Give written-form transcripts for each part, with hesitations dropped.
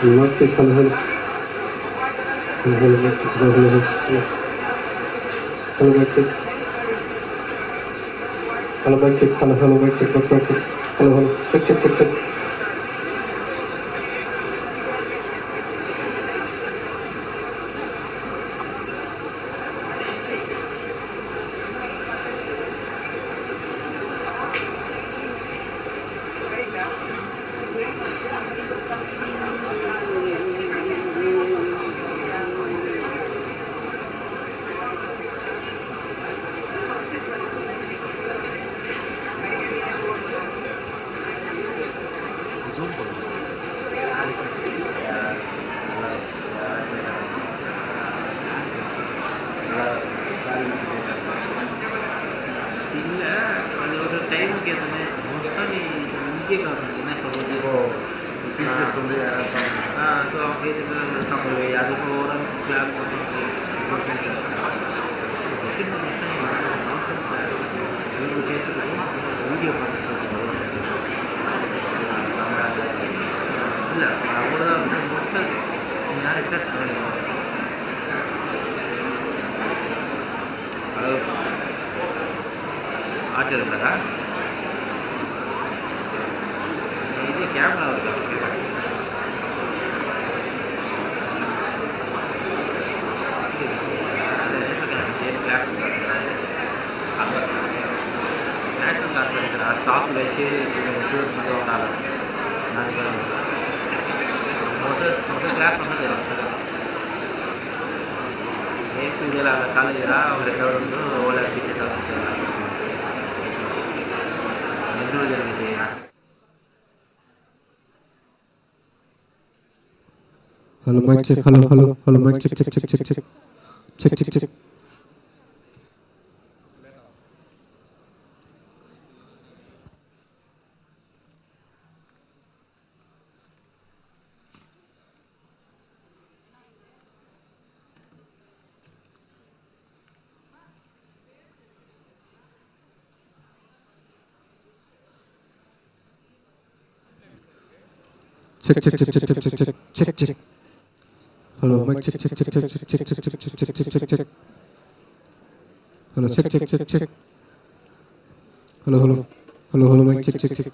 Mic check, hello, hello. Hello, mic check, hello, hello, hello. Hello, mic check. Hello, mic check, hello, hello, mic check, mic check. Hello, hello. Check, check, check, check. Hello, mic check, hello, hello, hello, mic check, check, check, check, check. Check, check, check. Check, check, check, check, check, check, check, check, check. Hello, mic check, check, check, check, check, check, check, check, check, check, check, check. Hello, check, check, check, check. Hello, hello, hello, hello, mic check, check, check.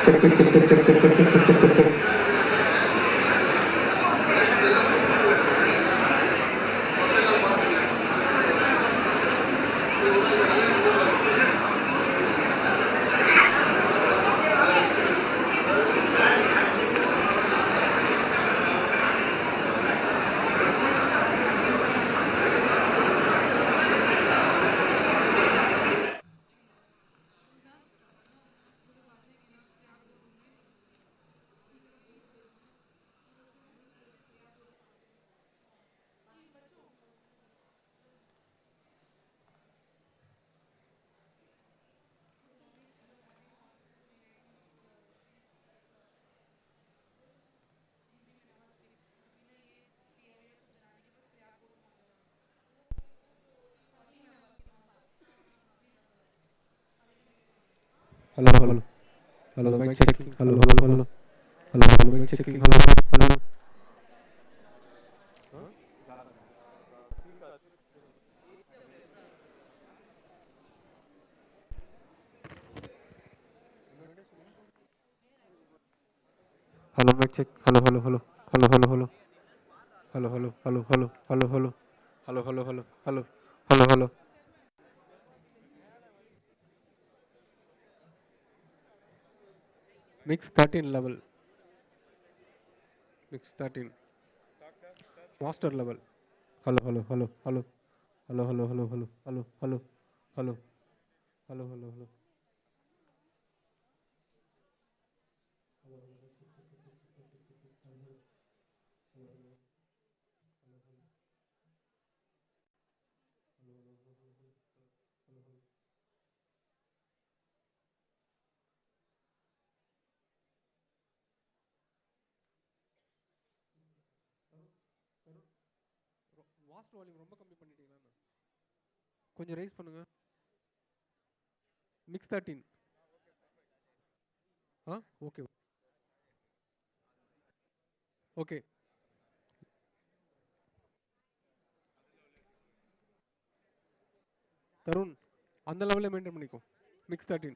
Check, check, check, check, check, check, check, check, check, check, check. Hello, hello. Hello, mic checking. Hello, hello, hello. Hello, hello, mic checking. Hello, hello. Hello, mic check. Hello, hello, hello. Hello, hello, hello. Hello, hello, hello, hello, hello, hello. Hello, hello, hello, hello. Hello, hello. Mix 13 level. Mix 13. Master level. Hello, hello, hello, hello. Hello, hello, hello, hello. Hello, hello. Hello. Hello, hello, hello. வாஸ்ட் volume ரொம்ப கம்மி பண்ணிட்டீங்களா? கொஞ்சம் raise பண்ணுங்க. Mix 13. ஆ okay okay. Tarun அந்த லெவலில் maintain பண்ணிக்கோ. Mix 13.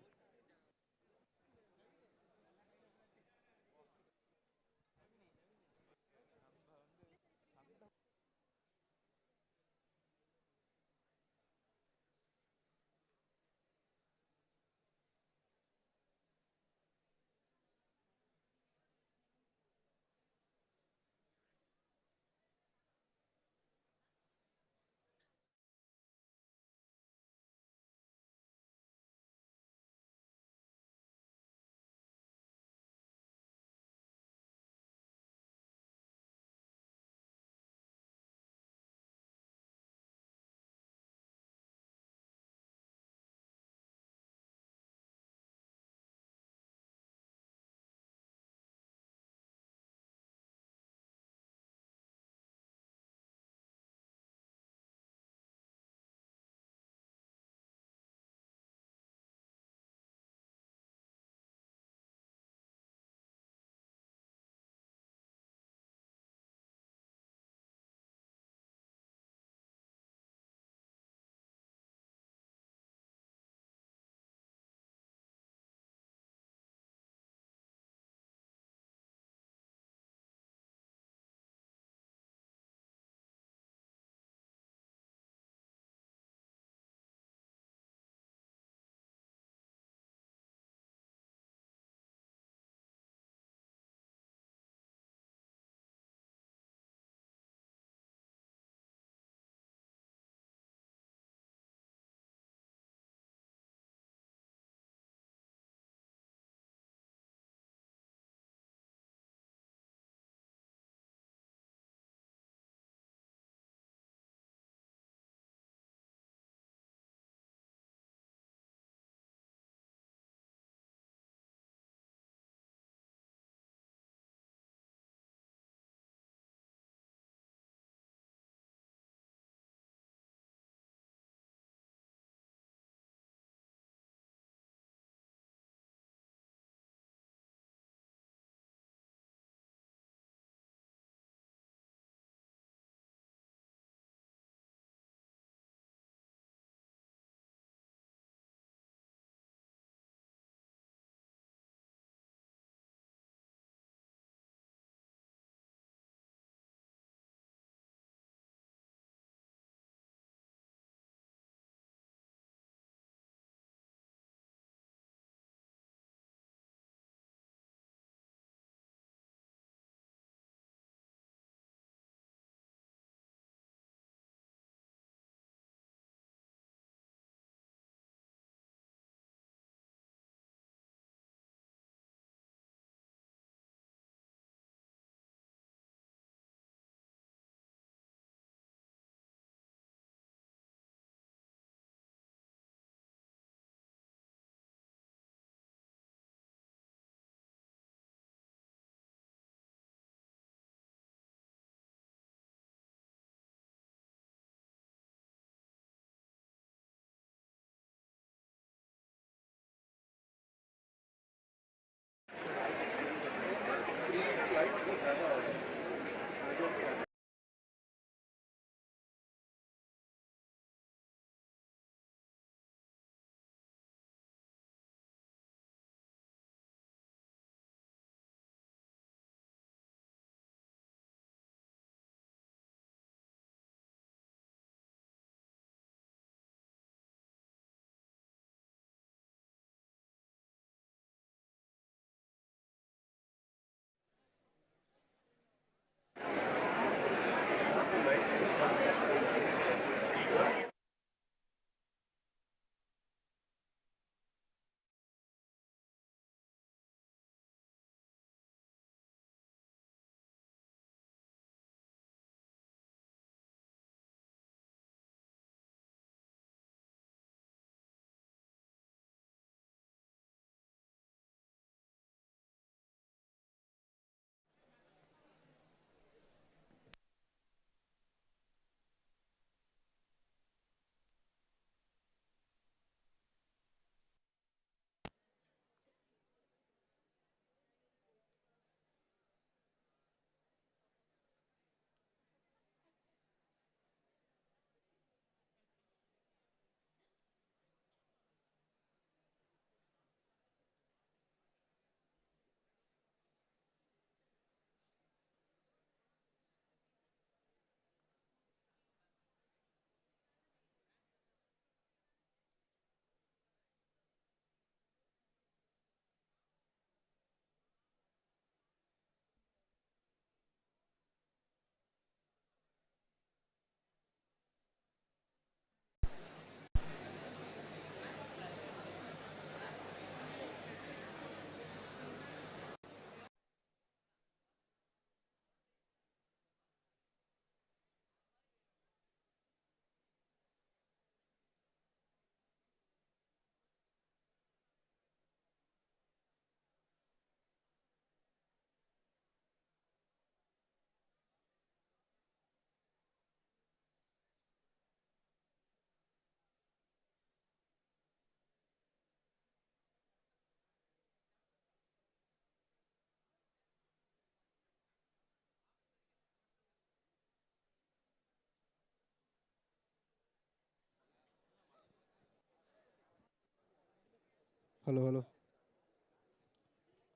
Hello, hello.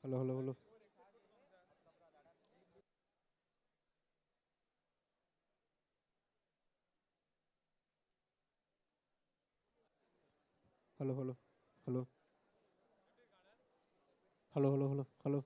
Hello, hello, hello. Hello, hello. Hello. Hello, hello, hello. Hello.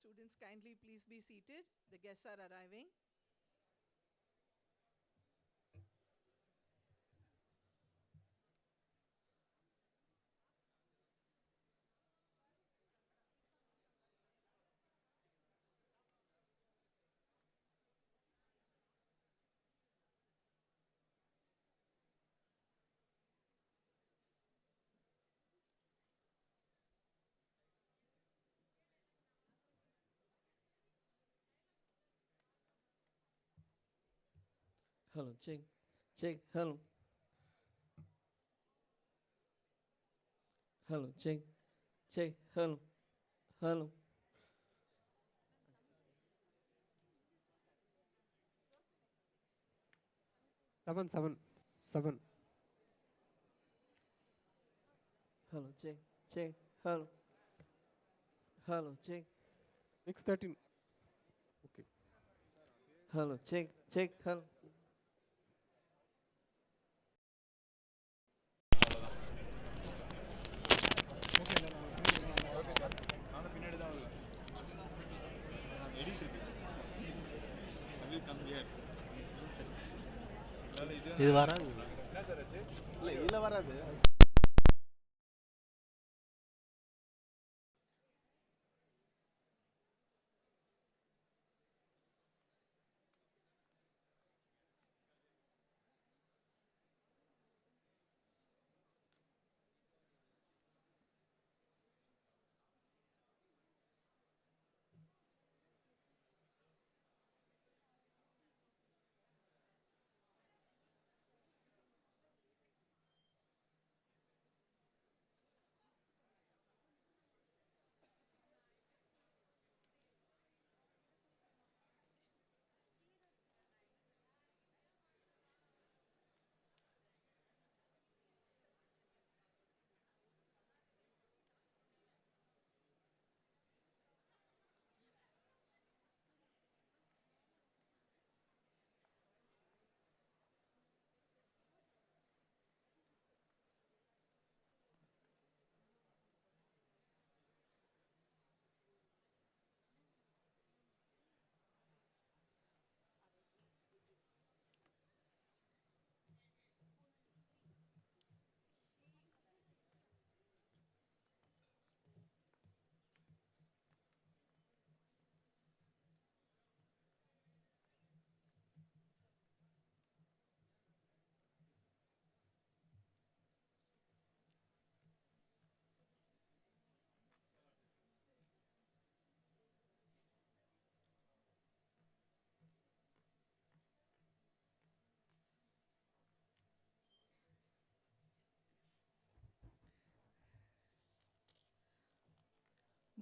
Students, kindly please be seated. The guests are arriving. Hello, check, hello. Hello, check, check, hello, hello. Seven. Hello, check, check, hello, hello, check, Next 13. Okay. hello, check, check, hello. இது வராது இல்லை இதில் வராது.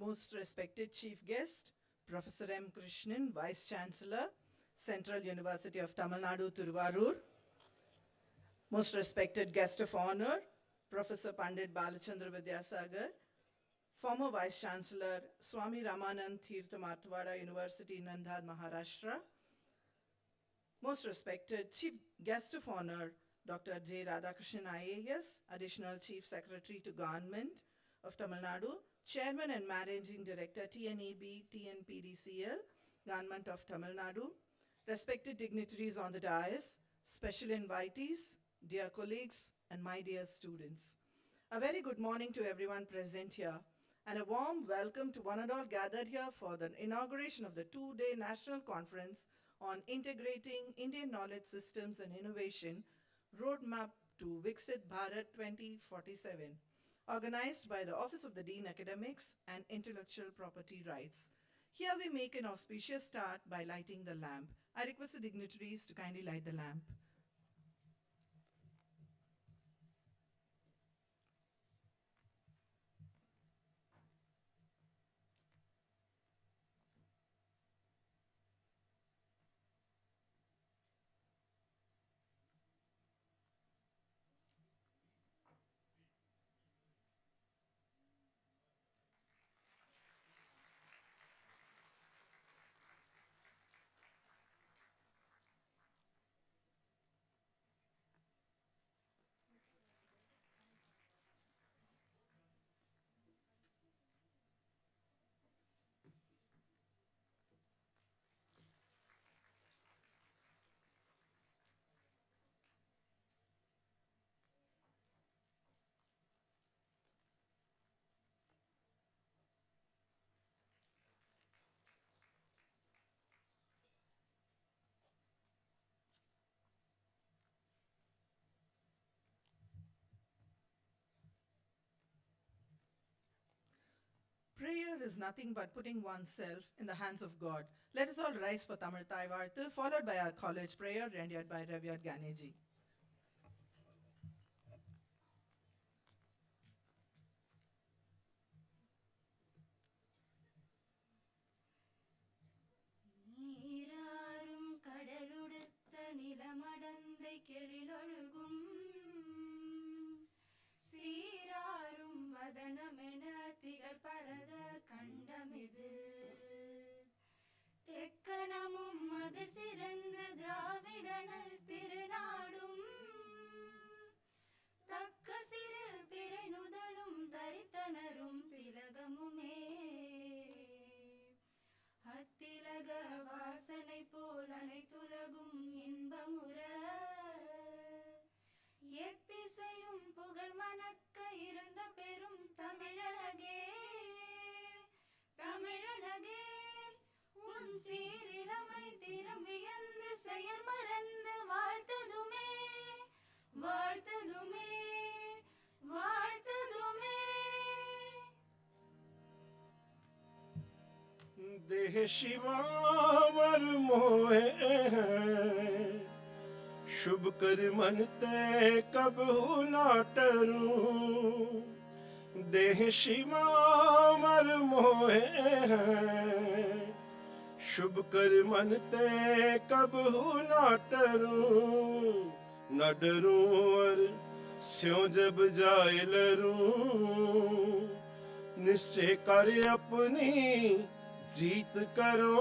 Most respected Chief Guest, Professor M. Krishnan, Vice Chancellor, Central University of Tamil Nadu, Tiruvarur. Most respected Guest of Honor, Professor Pandit Balachandra Vidyasagar, former Vice Chancellor, Swami Ramanand Tirtha Marthwada University, Nandad, Maharashtra. Most respected Chief Guest of Honor, Dr. J. Radhakrishnan IAS, Additional Chief Secretary to Government of Tamil Nadu, Chairman and Managing Director, TNEB, TNPDCL, Government of Tamil Nadu, respected dignitaries on the dais, special invitees, dear colleagues, and my dear students. A very good morning to everyone present here, and a warm welcome to one and all gathered here for the inauguration of the two-day National Conference on Integrating Indian Knowledge Systems and Innovation, Roadmap to Viksit Bharat 2047. Organized by the Office of the Dean Academics and Intellectual Property Rights. Here we make an auspicious start by lighting the lamp. I request the dignitaries to kindly light the lamp. Prayer is nothing but putting oneself in the hands of God. Let us all rise for Tamil Thai Varthu, followed by our college prayer rendered by Revered Ganeji. கெழிலொழுகும் சீராரும் வதனமென திகழ் பரத கண்டமிது தெக்கனமும் அது சிறந்த திராவிடனல் திருநாடும் தக்க சிறு பிறை நுதலும் தரித்தனரும் திலகமுமே அத்திலக வாசனை போல் அனைத்துலகும் இன்பமுற எத்திசையும் புகழ் மணக்க இருந்த பெரும் தமிழனகே தமிழனகே உன் சீரிழமை திறம் வியந்து செயல் மறந்து வாழ்த்ததுமே வாழ்த்ததுமே வாழ்த்ததுமே देह शिवावर मोहे हैं शुभ कर मन ते कब ना टरूं देह शिवावर मोहे हैं शुभ कर मन ते कब ना टरूं न डरूं और स्यों जब जाए लरूं निश्चय कर अपनी जीत करो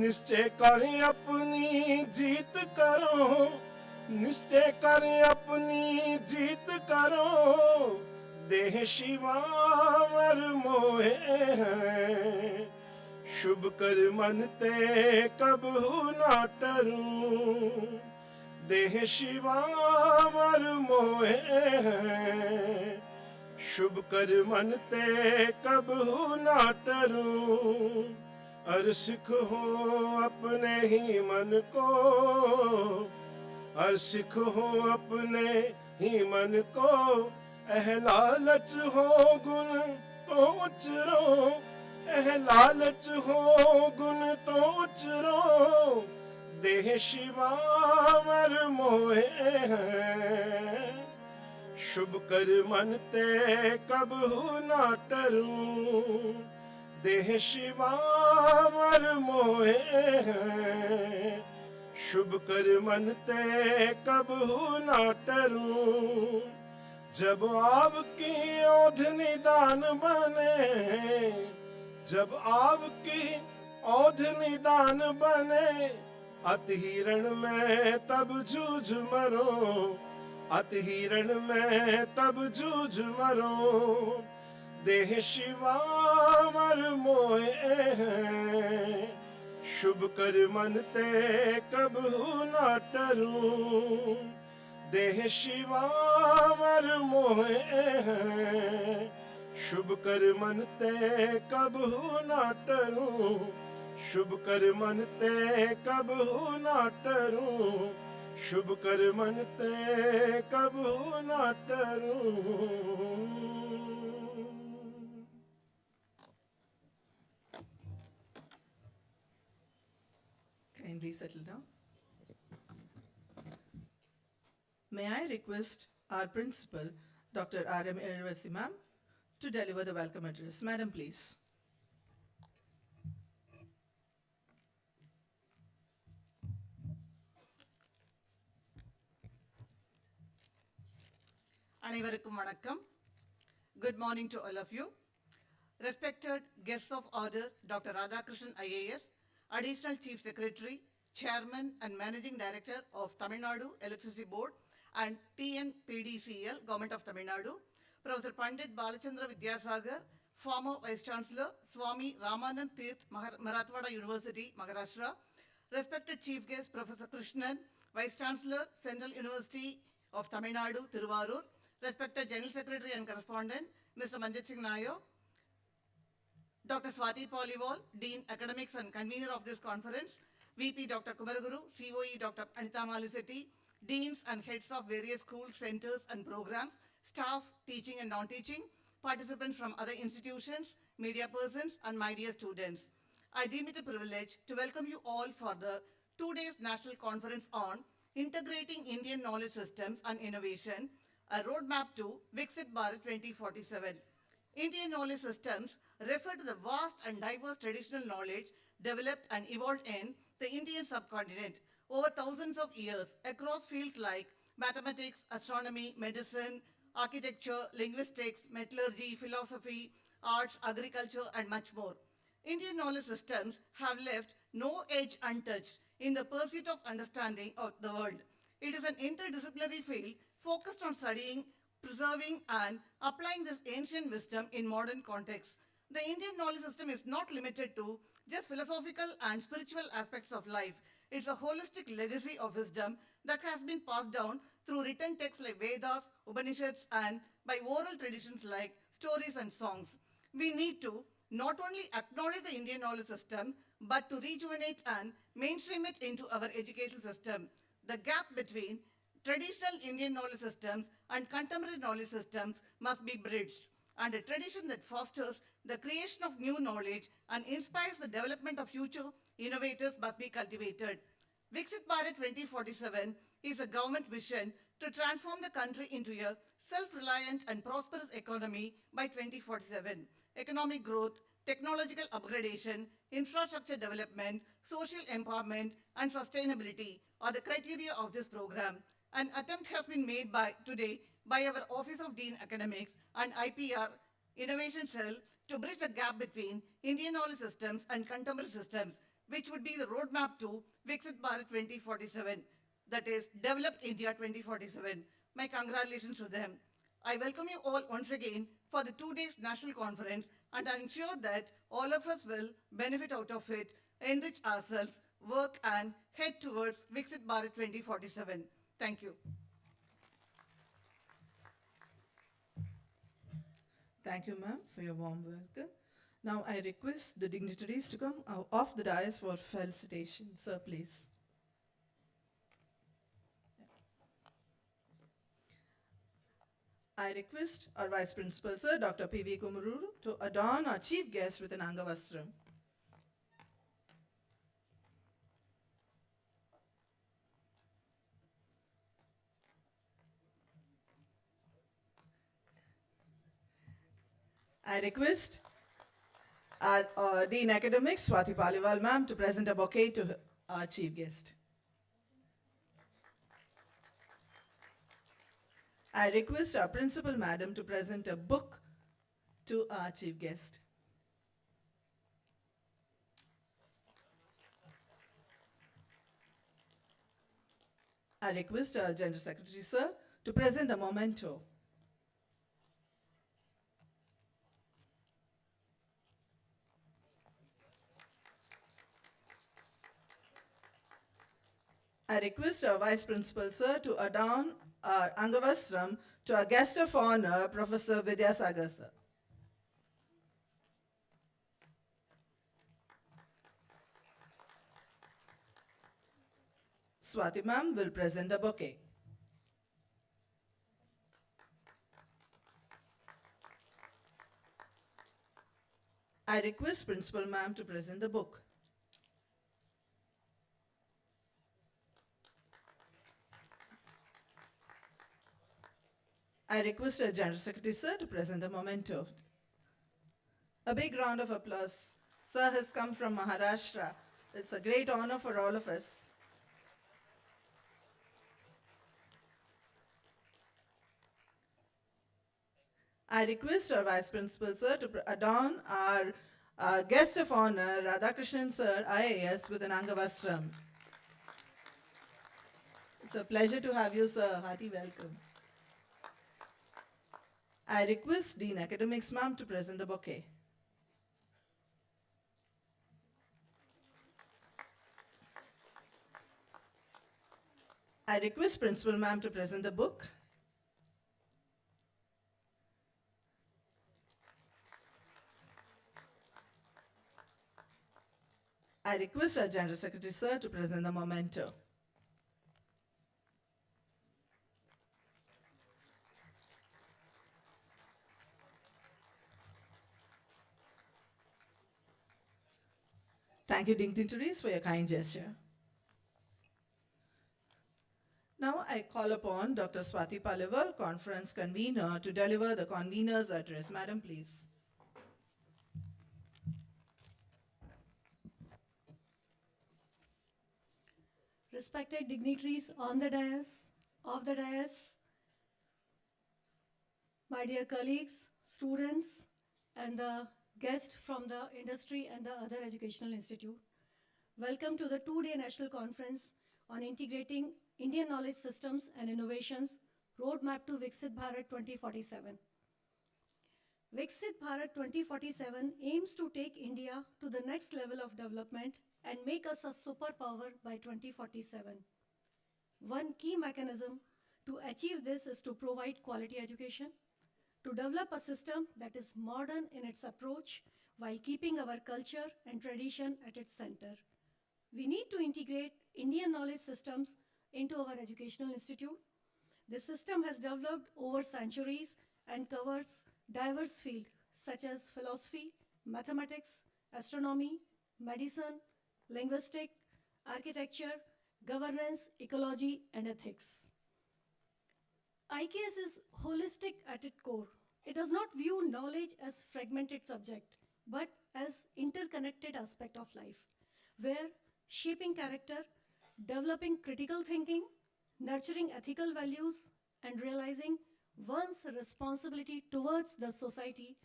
निश्चय कर अपनी जीत करो निश्चय कर अपनी जीत करो देह शिवावर मोहे हैं शुभ कर मन ते कब ना टरूं देह शिवावर मोहे हैं शुभ कर मन ते कब ना टरूं अर सिख हो अपने ही मन को अर सिख हो अपने ही मन को लालच हो गुण तो उचरो लालच हो गुण तो उचरो देह शिवावर मोहे हैं शुभ कर मन ते कब ना टरूं देह शिवावर मोहे हैं शुभ कर मन ते कब ना टरूं जब आपकी ओध निदान बने जब आपकी ओध निदान बने अति हिरण में तब जूझ मरो अति हिरण में तब जूझ मरो देह शिवावर मोहे हैं शुभ कर मन ते कब ना टरूं देह शिवावर मोहे हैं शुभ कर मन ते कब ना टरूं शुभ कर मन ते कब ना टरूं शुभ कर मन ते कब ना टरूं Kindly settle down. May I request our principal, Dr. R.M. Irvasi ma'am, to deliver the welcome address. Madam, please. அனைவருக்கும் வணக்கம். Good morning to all of you. Respected guests of order, Dr. Radhakrishnan IAS, Additional Chief Secretary, Chairman and Managing Director of Tamil Nadu Electricity Board and TNPDCL, Government of Tamil Nadu, Professor Pandit Balachandra Vidyasagar, former Vice Chancellor, Swami Ramanand Tirth, Marathwada University, Maharashtra, respected Chief Guest, Professor Krishnan, Vice Chancellor, Central University of Tamil Nadu, Thiruvarur, respected General Secretary and Correspondent, Mr. Manjit Singh Nayo, Dr. Swati Poliwal, Dean Academics and Convener of this conference, VP Dr. Kumaraguru, COE Dr. Anita Malisetti, Deans and Heads of various schools, centers and programs, staff, teaching and non-teaching, participants from other institutions, media persons and my dear students. I deem it a privilege to welcome you all for the 2 days National Conference on Integrating Indian Knowledge Systems and Innovation, a roadmap to Viksit Bharat 2047. Indian knowledge systems refer to the vast and diverse traditional knowledge developed and evolved in the Indian subcontinent over thousands of years across fields like mathematics, astronomy, medicine, architecture, linguistics, metallurgy, philosophy, arts, agriculture, and much more. Indian knowledge systems have left no edge untouched in the pursuit of understanding of the world. It is an interdisciplinary field focused on studying, preserving, and applying this ancient wisdom in modern contexts. The Indian knowledge system is not limited to just philosophical and spiritual aspects of life. It's a holistic legacy of wisdom that has been passed down through written texts like Vedas, Upanishads, and by oral traditions like stories and songs. We need to not only acknowledge the Indian knowledge system, but to rejuvenate and mainstream it into our educational system. The gap between traditional Indian knowledge systems and contemporary knowledge systems must be bridged, and a tradition that fosters the creation of new knowledge and inspires the development of future innovators must be cultivated. Viksit Bharat 2047 is a government vision to transform the country into a self-reliant and prosperous economy by 2047. Economic growth, technological upgradation, infrastructure development, social empowerment, and sustainability are the criteria of this program. An attempt has been made today by our Office of Dean Academics and IPR Innovation Cell to bridge the gap between Indian knowledge systems and contemporary systems, which would be the roadmap to Viksit Bharat 2047, that is, Developed India 2047. My congratulations to them. I welcome you all once again for the 2 days national conference, and I am sure that all of us will benefit out of it, enrich ourselves, work and head towards Viksit Bharat 2047. Thank you. Thank you, ma'am, for your warm welcome. Now I request the dignitaries to come off the dais for felicitation. Sir, please. I request our Vice Principal, Sir, Dr. P.V. Kumururu, to adorn our chief guest with an Angavastram. I request our Dean Academics, Swati Paliwal ma'am, to present a bouquet to our chief guest. I request our Principal Madam to present a book to our chief guest. I request our General Secretary, sir, to present a memento. I request our Vice Principal, sir, to adorn our Angavastram to our guest of honor, Professor Vidyasagar, sir. Swati ma'am will present the bouquet. I request Principal ma'am to present the book. I request our General Secretary, sir, to present the memento. A big round of applause. Sir has come from Maharashtra. It's a great honor for all of us. I request our Vice Principal, sir, to adorn our guest of honor, Radhakrishnan, sir, IAS, with an Angavastram. It's a pleasure to have you, sir. Hearty welcome. I request Dean Academics, ma'am, to present the bouquet. I request Principal ma'am to present the book. I request our General Secretary, sir, to present the memento. Thank you, dignitaries, for your kind gesture. Now I call upon Dr. Swati Paliwal, conference convener, to deliver the convener's address. Madam, please. respected dignitaries on the dais, off the dais, my dear colleagues, students, and the guests from the industry and the other educational institute. Welcome to the two-day national conference on integrating Indian knowledge systems and innovations, Roadmap to Viksit Bharat 2047. Viksit Bharat 2047 aims to take India to the next level of development and make us a superpower by 2047. One key mechanism to achieve this is to provide quality education, to develop a system that is modern in its approach while keeping our culture and tradition at its center. We need to integrate Indian knowledge systems into our educational institute. This system has developed over centuries and covers diverse fields such as philosophy, mathematics, astronomy, medicine, linguistics, architecture, governance, ecology, and ethics. IKS is holistic at its core. It does not view knowledge as fragmented subject, but as interconnected aspect of life, where shaping character, developing critical thinking, nurturing ethical values, and realizing one's responsibility towards the society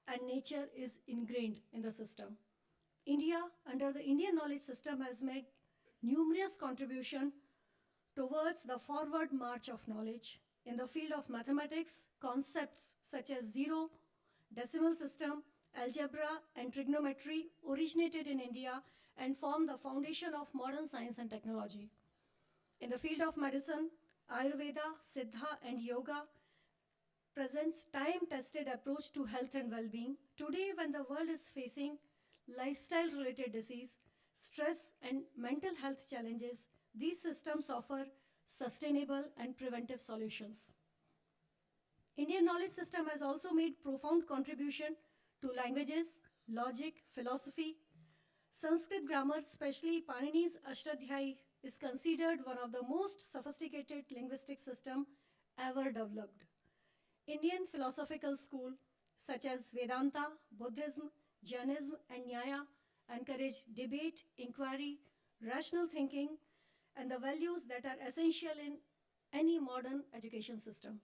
and nature is ingrained in the system. India, under the Indian knowledge system, has made numerous contributions towards the forward march of knowledge. In the field of mathematics, concepts such as zero, decimal system, algebra, and trigonometry originated in India and form the foundation of modern science and technology. In the field of medicine, Ayurveda, Siddha, and Yoga presents time-tested approach to health and well-being. Today, when the world is facing lifestyle-related disease, stress, and mental health challenges, these systems offer sustainable and preventive solutions. Indian knowledge system has also made profound contribution to languages, logic, philosophy. Sanskrit grammar, especially Panini's Ashtadhyayi, is considered one of the most sophisticated linguistic system ever developed. Indian philosophical school such as Vedanta, Buddhism, Jainism, and Nyaya encourage debate, inquiry, rational thinking, and the values that are essential in any modern education system.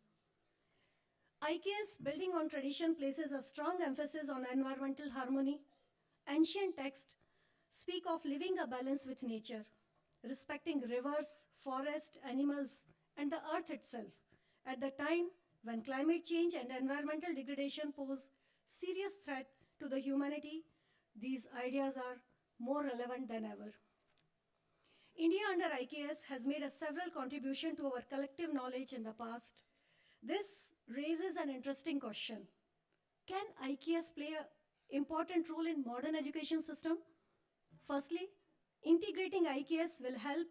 IKS, building on tradition, places a strong emphasis on environmental harmony. Ancient texts speak of living a balance with nature, respecting rivers, forests, animals, and the earth itself. At the time when climate change and environmental degradation pose serious threat to the humanity, these ideas are more relevant than ever. India under IKS has made a several contribution to our collective knowledge in the past. This raises an interesting question. Can IKS play an important role in modern education system? Firstly, integrating IKS will help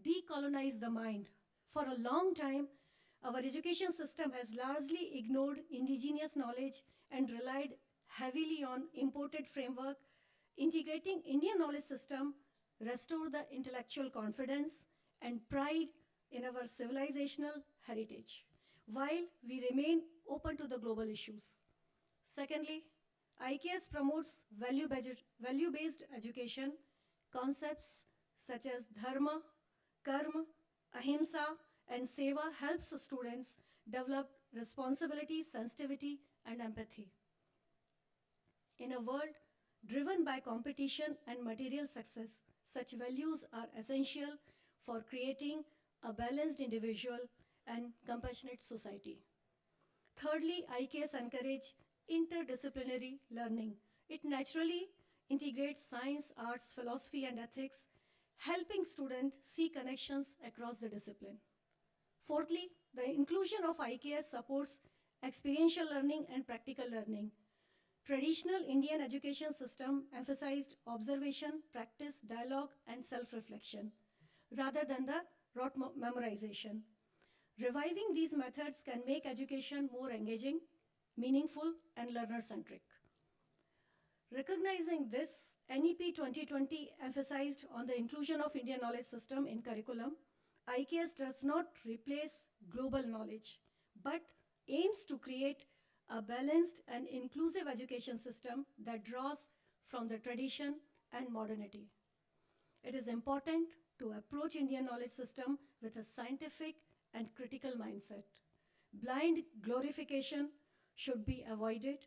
decolonize the mind. For a long time, our education system has largely ignored indigenous knowledge and relied heavily on imported framework. Integrating Indian knowledge system restore the intellectual confidence and pride in our civilizational heritage, while we remain open to the global issues. Secondly, IKS promotes value-based education. Concepts such as dharma, karma, ahimsa, and seva helps students develop responsibility, sensitivity, and empathy. In a world driven by competition and material success, such values are essential for creating a balanced individual and compassionate society. Thirdly, IKS encourages interdisciplinary learning. It naturally integrates science, arts, philosophy, and ethics, helping students see connections across the discipline. Fourthly, the inclusion of IKS supports experiential learning and practical learning. Traditional Indian education system emphasized observation, practice, dialogue, and self-reflection, rather than the rote memorization. Reviving these methods can make education more engaging, meaningful, and learner-centric. Recognizing this, NEP 2020 emphasized on the inclusion of Indian knowledge system in curriculum. IKS does not replace global knowledge, but aims to create a balanced and inclusive education system that draws from the tradition and modernity. It is important to approach Indian knowledge system with a scientific and critical mindset. Blind glorification should be avoided.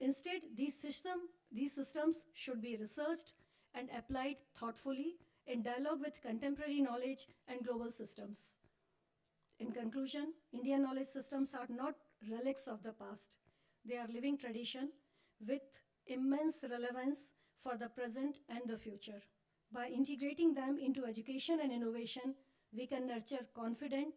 Instead, these systems should be researched and applied thoughtfully in dialogue with contemporary knowledge and global systems. In conclusion, Indian knowledge systems are not relics of the past. They are living tradition with immense relevance for the present and the future. By integrating them into education and innovation, we can nurture confident,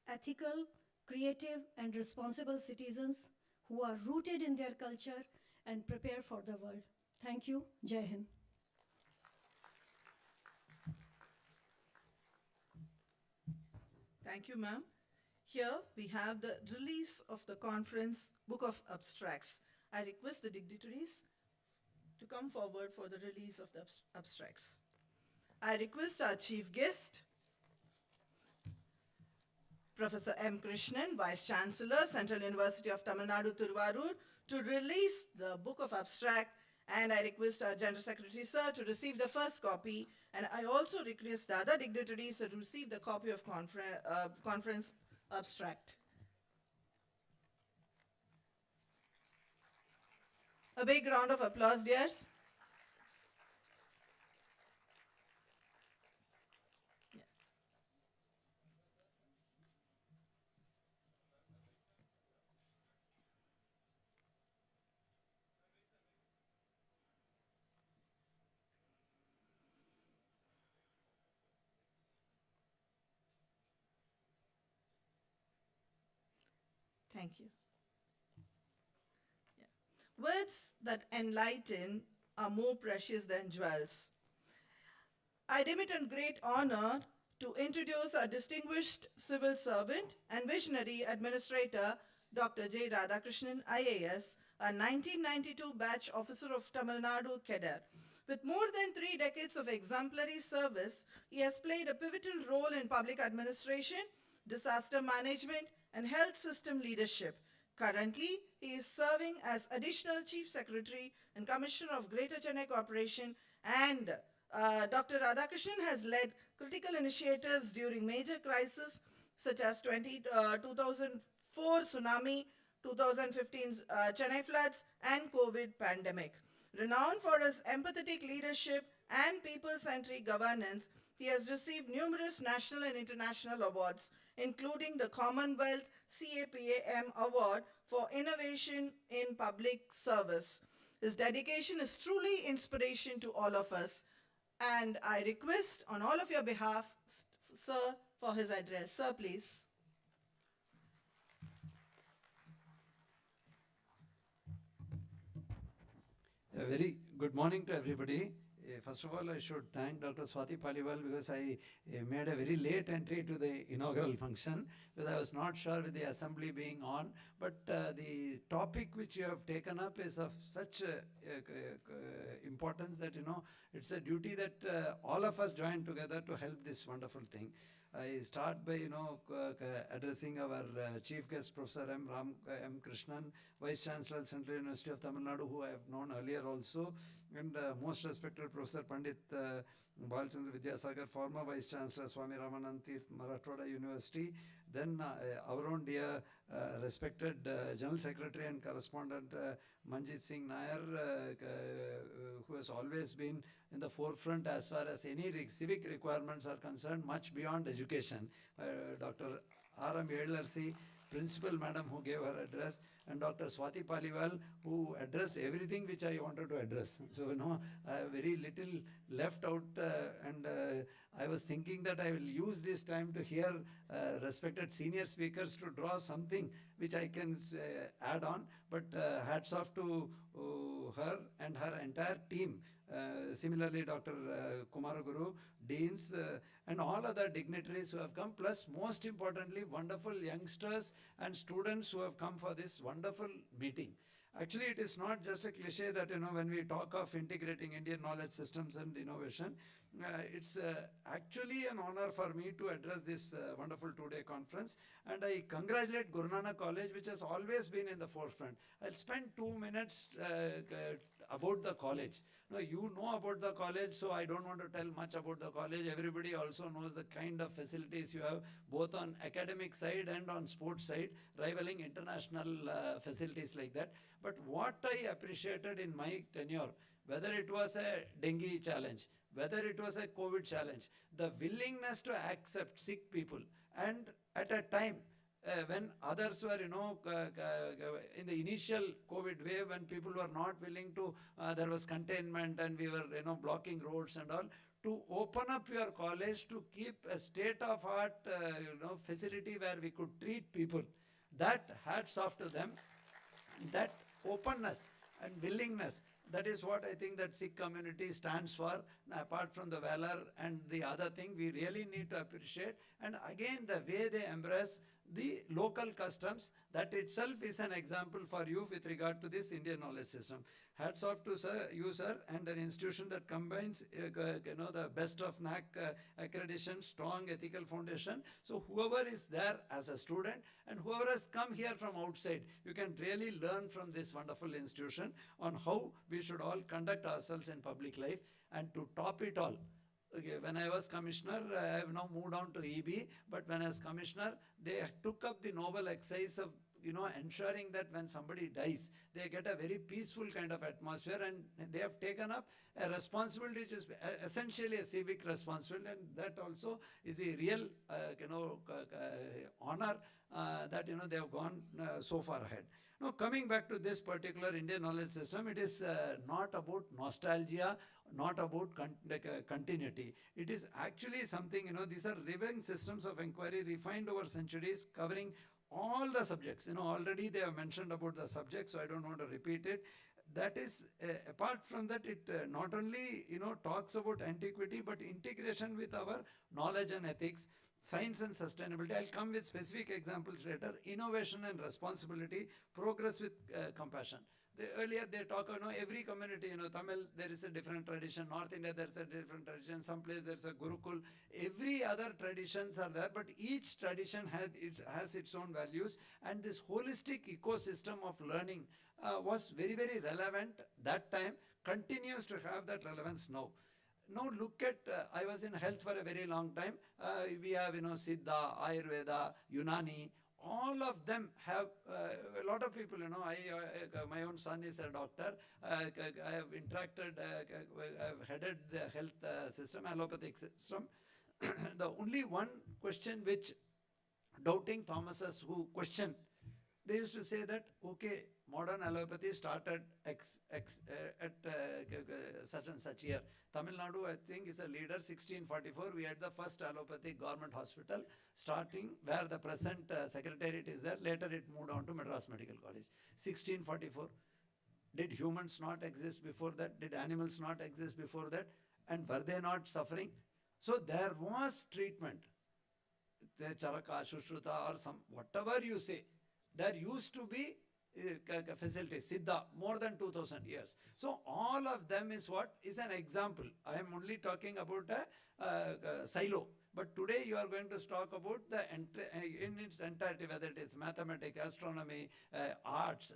ethical, creative, and responsible citizens who are rooted in their culture and prepare for the world. Thank you. Jai Hind. Thank you, ma'am. Here we have the release of the conference Book of Abstracts. I request the dignitaries to come forward for the release of the abstracts. I request our chief guest, Professor M. Krishnan, Vice Chancellor, Central University of Tamil Nadu, Tiruvarur, to release the Book of Abstract, and I request our General Secretary, sir, to receive the first copy, and I also request the other dignitaries to receive the copy of conference abstract. A big round of applause, dears. Thank you. Yeah. Words that enlighten are more precious than jewels. I deem it a great honor to introduce our distinguished civil servant and visionary administrator, Dr. J. Radhakrishnan, IAS, a 1992 batch officer of Tamil Nadu cadre. With more than 3 decades of exemplary service, he has played a pivotal role in public administration, disaster management, and health system leadership. Currently, he is serving as Additional Chief Secretary and Commissioner of Greater Chennai Corporation, and Dr. Radhakrishnan has led critical initiatives during major crises such as 2004 tsunami, 2015 Chennai floods, and COVID pandemic. Renowned for his empathetic leadership and people-centric governance, he has received numerous national and international awards, including the Commonwealth CAPAM Award for Innovation in Public Service. His dedication is truly inspiration to all of us. And I request on all of your behalf, sir, for his address. Sir, please. A very good morning to everybody. First of all, I should thank Dr. Swati Paliwal because I made a very late entry to the inaugural function because I was not sure with the assembly being on. But the topic which you have taken up is of such importance that, it's a duty that all of us join together to help this wonderful thing. I start by, addressing our chief guest, Professor M. Krishnan, Vice Chancellor, Central University of Tamil Nadu, who I have known earlier also, and most respected Professor Pandit Balchandra Vidyasagar, former Vice Chancellor, Swami Ramanand Tirth, Marathwada University, then our own dear respected General Secretary and Correspondent Manjit Singh Nair, who has always been in the forefront as far as any civic requirements are concerned, much beyond education. Dr. R.M. Yedlarsi, Principal Madam, who gave her address, and Dr. Swati Paliwal, who addressed everything which I wanted to address. So, I have very little left out, and I was thinking that I will use this time to hear respected senior speakers to draw something which I can add on, but hats off to her and her entire team. Similarly, Dr. Kumaraguru, deans, and all other dignitaries who have come, plus most importantly, wonderful youngsters and students who have come for this wonderful meeting. Actually, it is not just a cliche that, when we talk of integrating Indian knowledge systems and innovation, it's actually an honor for me to address this wonderful two-day conference. And I congratulate Guru Nanak College college which has always been in the forefront. I'll spend 2 minutes about the college. Now, you know about the college, so I don't want to tell much about the college. Everybody also knows the kind of facilities you have, both on academic side and on sports side, rivaling international facilities like that. But what I appreciated in my tenure, whether it was a dengue challenge, whether it was a COVID challenge, the willingness to accept sick people, and at a time when others were, in the initial COVID wave, when people were not willing to, there was containment and we were, blocking roads and all, to open up your college to keep a state-of-art, facility where we could treat people. That hats off to them. That openness and willingness, that is what I think that Sikh community stands for. Apart from the valor and the other thing, we really need to appreciate. And again, the way they embrace the local customs, that itself is an example for you with regard to this Indian knowledge system. Hats off to you, sir, and an institution that combines, the best of NAC accreditation, strong ethical foundation. So whoever is there as a student and whoever has come here from outside, you can really learn from this wonderful institution on how we should all conduct ourselves in public life. And to top it all, okay, when I was commissioner, I have now moved on to EB, but when I was commissioner, they took up the noble exercise of ensuring that when somebody dies, they get a very peaceful kind of atmosphere, and they have taken up a responsibility which is essentially a civic responsibility, and that also is a real, honor that, they have gone so far ahead. Now, coming back to this particular Indian knowledge system, it is not about nostalgia, not about continuity. It is actually something, these are living systems of inquiry refined over centuries, covering all the subjects. Already they have mentioned about the subject, so I don't want to repeat it. That is, apart from that, it not only, talks about antiquity, but integration with our knowledge and ethics, science and sustainability. I'll come with specific examples later. Innovation and responsibility, progress with compassion. Earlier they talk, every community, Tamil, there is a different tradition. North India, there's a different tradition. Some place there's a Gurukul. Every other traditions are there, but each tradition has its own values. And this holistic ecosystem of learning was very, very relevant that time, continues to have that relevance now. Now look at, I was in health for a very long time. We have, Siddha, Ayurveda, Unani. All of them have, a lot of people, my own son is a doctor. I have interacted, I have headed the health system, allopathic system. The only one question which doubting Thomases who question, they used to say that, okay, modern allopathy started at such and such year. Tamil Nadu, I think, is a leader. 1644, we had the first allopathic government hospital starting where the present secretariat is there. Later it moved on to Madras Medical College. 1644. Did humans not exist before that? Did animals not exist before that? And were they not suffering? So there was treatment. The Charaka, Shushruta, or some, whatever you say, there used to be facilities, Siddha, more than 2000 years. So all of them is what is an example. I am only talking about a silo. But today you are going to talk about the in its entirety, whether it is mathematics, astronomy, arts,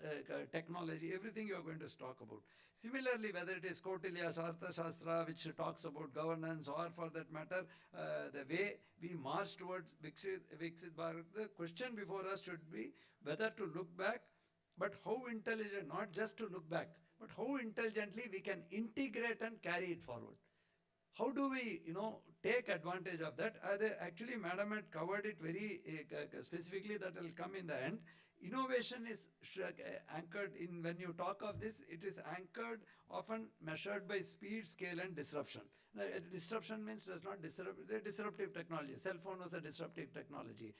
technology, everything you are going to talk about. Similarly, whether it is Kautilya, Artha Shastra, which talks about governance, or for that matter, the way we march towards Viksit Bharat, the question before us should be whether to look back, but how intelligent, not just to look back, but how intelligently we can integrate and carry it forward. How do we, take advantage of that? Actually, Madam had covered it very specifically, that will come in the end. Innovation is anchored in, when you talk of this, it is anchored, often measured by speed, scale, and disruption. Now, disruption means does not disruptive technology. Cell phone was a disruptive technology.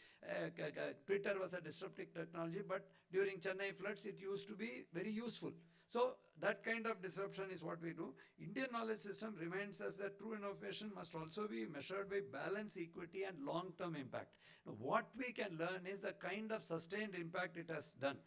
Twitter was a disruptive technology, but during Chennai floods, it used to be very useful. So that kind of disruption is what we do. Indian knowledge system reminds us that true innovation must also be measured by balance, equity, and long-term impact. Now, what we can learn is the kind of sustained impact it has done.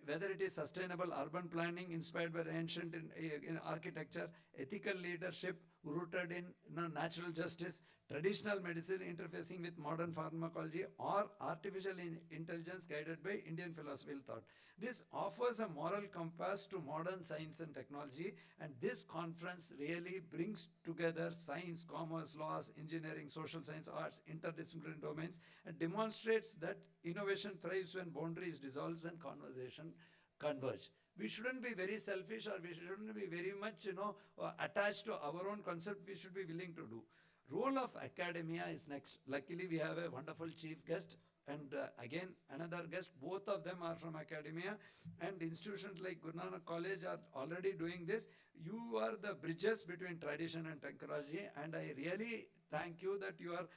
Whether it is sustainable urban planning inspired by ancient in architecture, ethical leadership rooted in natural justice, traditional medicine interfacing with modern pharmacology, or artificial intelligence guided by Indian philosophical thought. This offers a moral compass to modern science and technology, and this conference really brings together science, commerce, laws, engineering, social science, arts, interdisciplinary domains, and demonstrates that innovation thrives when boundaries dissolve and conversation converge. We shouldn't be very selfish, or we shouldn't be very much, attached to our own concept. We should be willing to do. Role of academia is next. Luckily, we have a wonderful chief guest, and again another guest. Both of them are from academia, and institutions like Guru Nanak College are already doing this. You are the bridges between tradition and technology, and I really thank you that you are,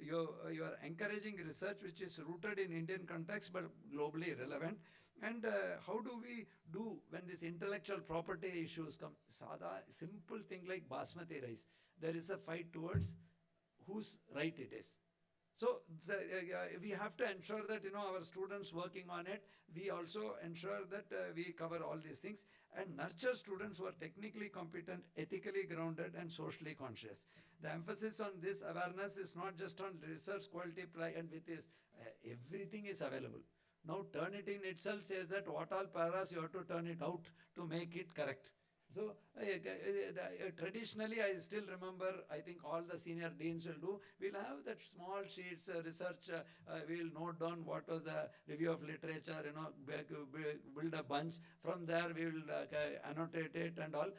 you are encouraging research which is rooted in Indian context but globally relevant. And how do we do when these intellectual property issues come? Sada, simple thing like basmati rice. There is a fight towards whose right it is. So we have to ensure that our students working on it, we also ensure that we cover all these things and nurture students who are technically competent, ethically grounded, and socially conscious. The emphasis on this awareness is not just on research quality, and with this everything is available. Now Turnitin itself says that what all paras you have to turn it out to make it correct. So traditionally, I still remember, I think all the senior deans will do, we'll have that small sheets, research, we'll note down what was the review of literature, build a bunch. From there, we will annotate it and all.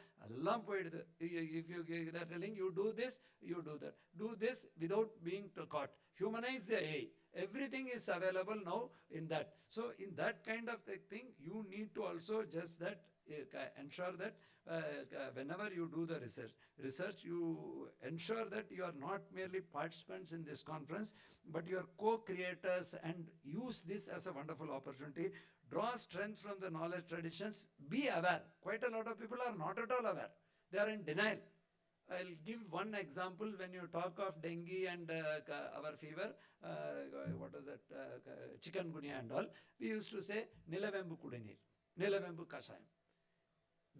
If they're telling you do this, you do that. Do this without being caught. Humanize the AI. Everything is available now in that. So in that kind of thing, you need to also just that ensure that whenever you do the research, you ensure that you are not merely participants in this conference, but you are co-creators, and use this as a wonderful opportunity. Draw strength from the knowledge traditions. Be aware. Quite a lot of people are not at all aware. They are in denial. I'll give one example. When you talk of dengue and our fever, what was that, chikungunya and all, we used to say, Nilavembu Kudenir, Nilavembu Kashayam.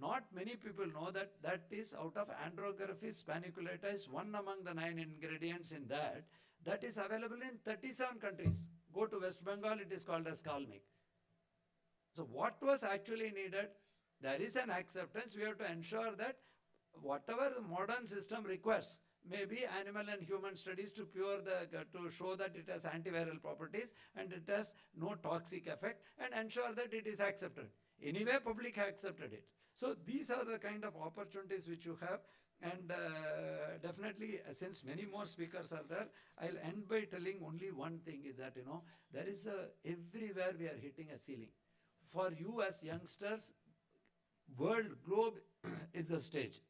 Not many people know that that is out of Andrographis paniculatus, one among the 9 ingredients in that. That is available in 37 countries. Go to West Bengal, it is called as Kalmik. So what was actually needed? There is an acceptance. We have to ensure that whatever the modern system requires, maybe animal and human studies to show that it has antiviral properties and it has no toxic effect, and ensure that it is accepted. Anyway, public accepted it. So these are the kind of opportunities which you have, and definitely, since many more speakers are there, I'll end by telling only one thing is that, there is everywhere we are hitting a ceiling. For you as youngsters, globe is the stage.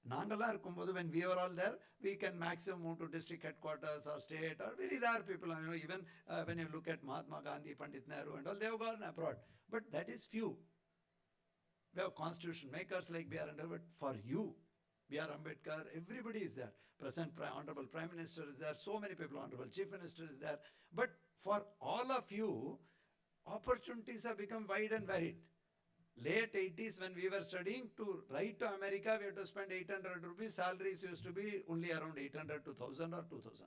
Nangala Kumbodu, when we were all there, we can maximum move to district headquarters or state, or very rare people, even when you look at Mahatma Gandhi, Pandit Nehru and all, they have gone abroad. But that is few. We have constitution makers like B.R. Ambedkar, but for you, B.R. Ambedkar, everybody is there. Present Honorable Prime Minister is there, so many people, Honorable Chief Minister is there. But for all of you, opportunities have become wide and varied. Late 80s, when we were studying, to write to America, we had to spend 800 rupees. Salaries used to be only around 800 to 1000 or 2000.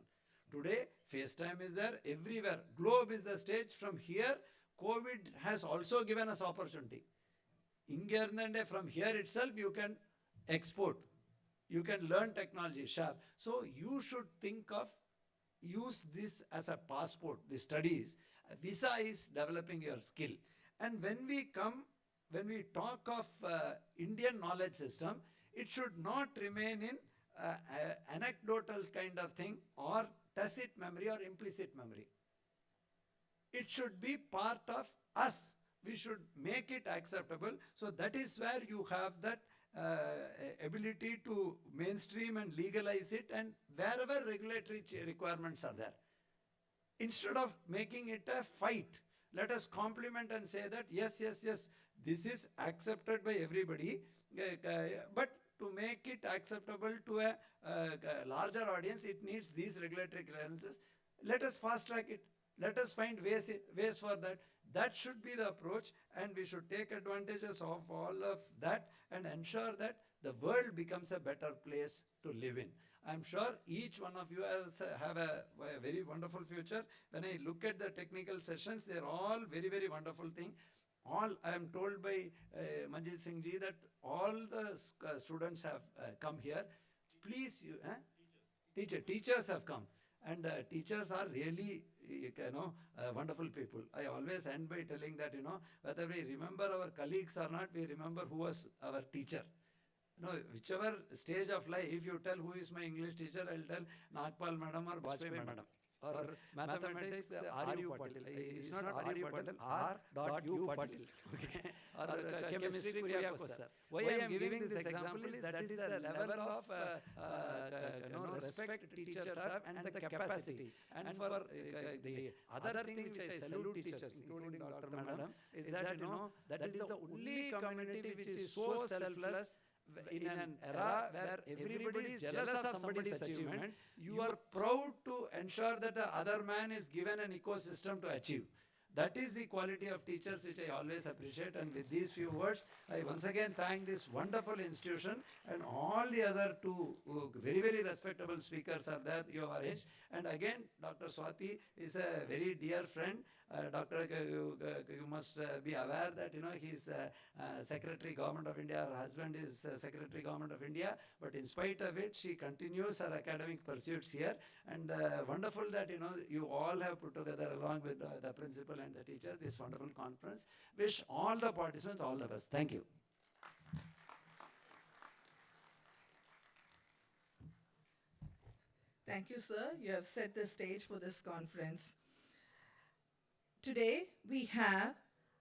Today, FaceTime is there everywhere. Globe is the stage. From here, COVID has also given us opportunity. From here itself, you can export. You can learn technology, share. So you should think of, use this as a passport, the studies. Visa is developing your skill. And when we talk of Indian knowledge system, it should not remain in anecdotal kind of thing, or tacit memory or implicit memory. It should be part of us. We should make it acceptable. So that is where you have that ability to mainstream and legalize it, and wherever regulatory requirements are there. Instead of making it a fight, let us compliment and say that yes, this is accepted by everybody, but to make it acceptable to a larger audience, it needs these regulatory clearances. Let us fast track it. Let us find ways for that. That should be the approach, and we should take advantages of all of that and ensure that the world becomes a better place to live in. I'm sure each one of you have a very wonderful future. When I look at the technical sessions, they're all very, very wonderful thing. All I am told by Manjit Singh ji that all the students have come here. Please, teachers have come, and teachers are really wonderful people. I always end by telling that whether we remember our colleagues or not, we remember who was our teacher. Whichever stage of life, if you tell who is my English teacher, I'll tell Nagpal madam or Bajpayee madam. Or mathematics, R.U. Patil. It's not R.U. Patil, R.U. Patil. Okay. Or chemistry, Kuriakose sir. Why I am giving this example is that is the level of respect teachers have and the capacity. And for the other thing which I salute teachers, including Dr. Madam, is that that is the only community which is so selfless. In an era where everybody is jealous of somebody's achievement, you are proud to ensure that the other man is given an ecosystem to achieve. That is the quality of teachers which I always appreciate. And with these few words, I once again thank this wonderful institution and all the other two very, very respectable speakers are there, your age. And again, Dr. Swati is a very dear friend. Doctor, you must be aware that he is Secretary Government of India. Her husband is Secretary Government of India. But in spite of it, she continues her academic pursuits here. And wonderful that you all have put together along with the principal and the teacher this wonderful conference. Wish all the participants all the best. Thank you. Thank you, sir. You have set the stage for this conference. Today, we have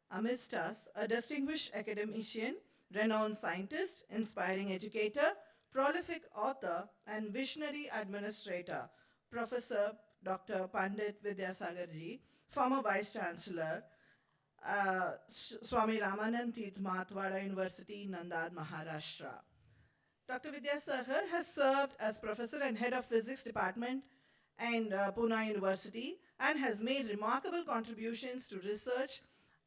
amidst us a distinguished academician, renowned scientist, inspiring educator, prolific author, and visionary administrator, Professor Dr. Pandit Vidyasagar ji, former Vice Chancellor, Swami Ramanand Tirth Mathwada University, Nandad, Maharashtra. Dr. Vidyasagar has served as professor and head of physics department and Pune University and has made remarkable contributions to research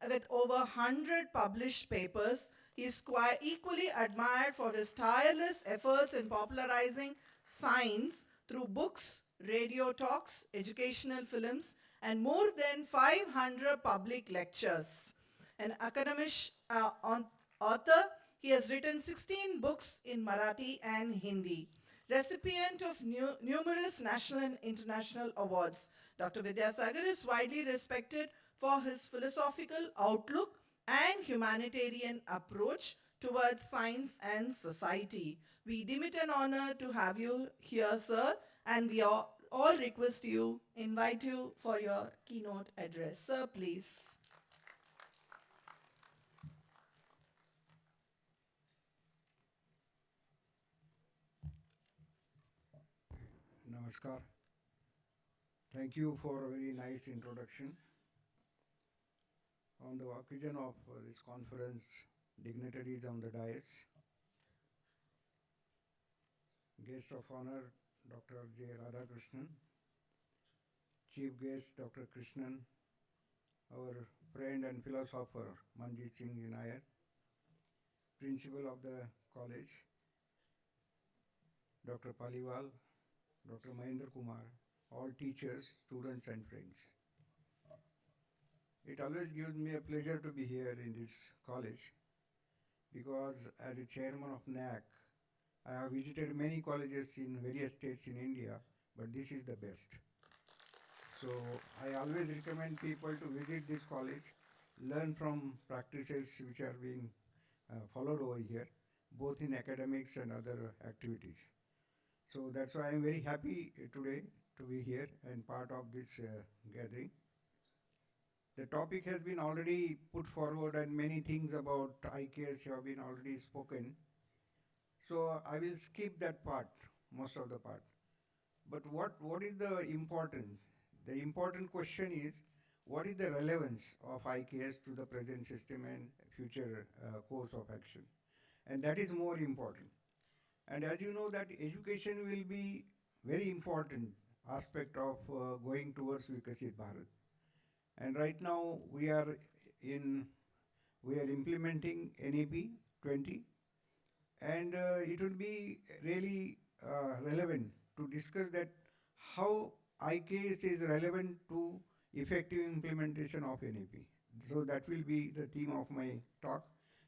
with over 100 published papers. He is equally admired for his tireless efforts in popularizing science through books, radio talks, educational films, and more than 500 public lectures. An academic author, he has written 16 books in Marathi and Hindi. Recipient of numerous national and international awards, Dr. Vidyasagar is widely respected for his philosophical outlook and humanitarian approach towards science and society. We deem it an honor to have you here, sir, and we all invite you for your keynote address. Sir, please. Namaskar. Thank you for a very nice introduction. On the occasion of this conference, dignitaries on the dais, guest of honor, Dr. J. Radhakrishnan, chief guest, Dr. Krishnan, our friend and philosopher, Manjit Singh Nair, principal of the college, Dr. Paliwal, Dr. Mahendra Kumar, all teachers, students and friends. It always gives me a pleasure to be here in this college because as a chairman of NAC, I have visited many colleges in various states in India, but this is the best. So I always recommend people to visit this college, learn from practices which are being followed over here, both in academics and other activities. So that's why I'm very happy today to be here and part of this gathering. The topic has been already put forward and many things about IKS have been already spoken. So I will skip that part, most of the part. But what is the importance? The important question is, what is the relevance of IKS to the present system and future course of action? And that is more important. And as you know that education will be very important aspect of going towards Viksit Bharat. And right now we are we are implementing NEP 20, and it will be really relevant to discuss that how IKS is relevant to effective implementation of NEP. So that will be the theme of my talk.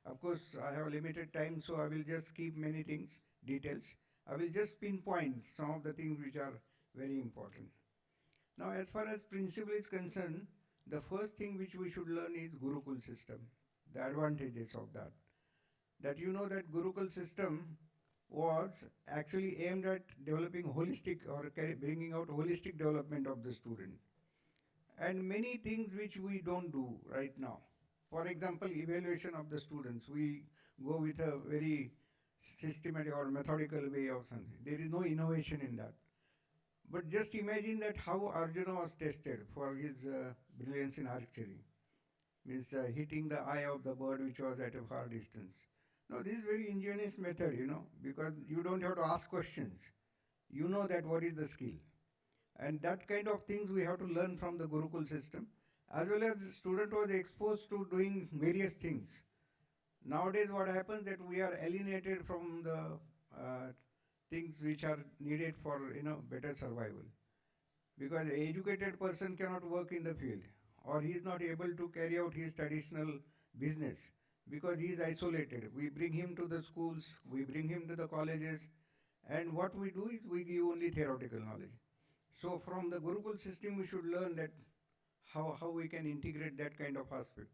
Of course, I have limited time, so I will just keep many things, details. I will just pinpoint some of the things which are very important. Now, as far as principle is concerned, the first thing which we should learn is Gurukul system, the advantages of that. That you know that Gurukul system was actually aimed at developing holistic or bringing out holistic development of the student. And many things which we don't do right now. For example, evaluation of the students. We go with a very systematic or methodical way of something. There is no innovation in that. But just imagine that how Arjuna was tested for his brilliance in archery. Means hitting the eye of the bird which was at a far distance. Now this is very ingenious method, because you don't have to ask questions. You know that what is the skill. And that kind of things we have to learn from the Gurukul system. As well as the student was exposed to doing various things. Nowadays what happens that we are alienated from the things which are needed for better survival. Because an educated person cannot work in the field, or he is not able to carry out his traditional business because he is isolated. We bring him to the schools, we bring him to the colleges, and what we do is we give only theoretical knowledge. So from the Gurukul system we should learn that how we can integrate that kind of aspect.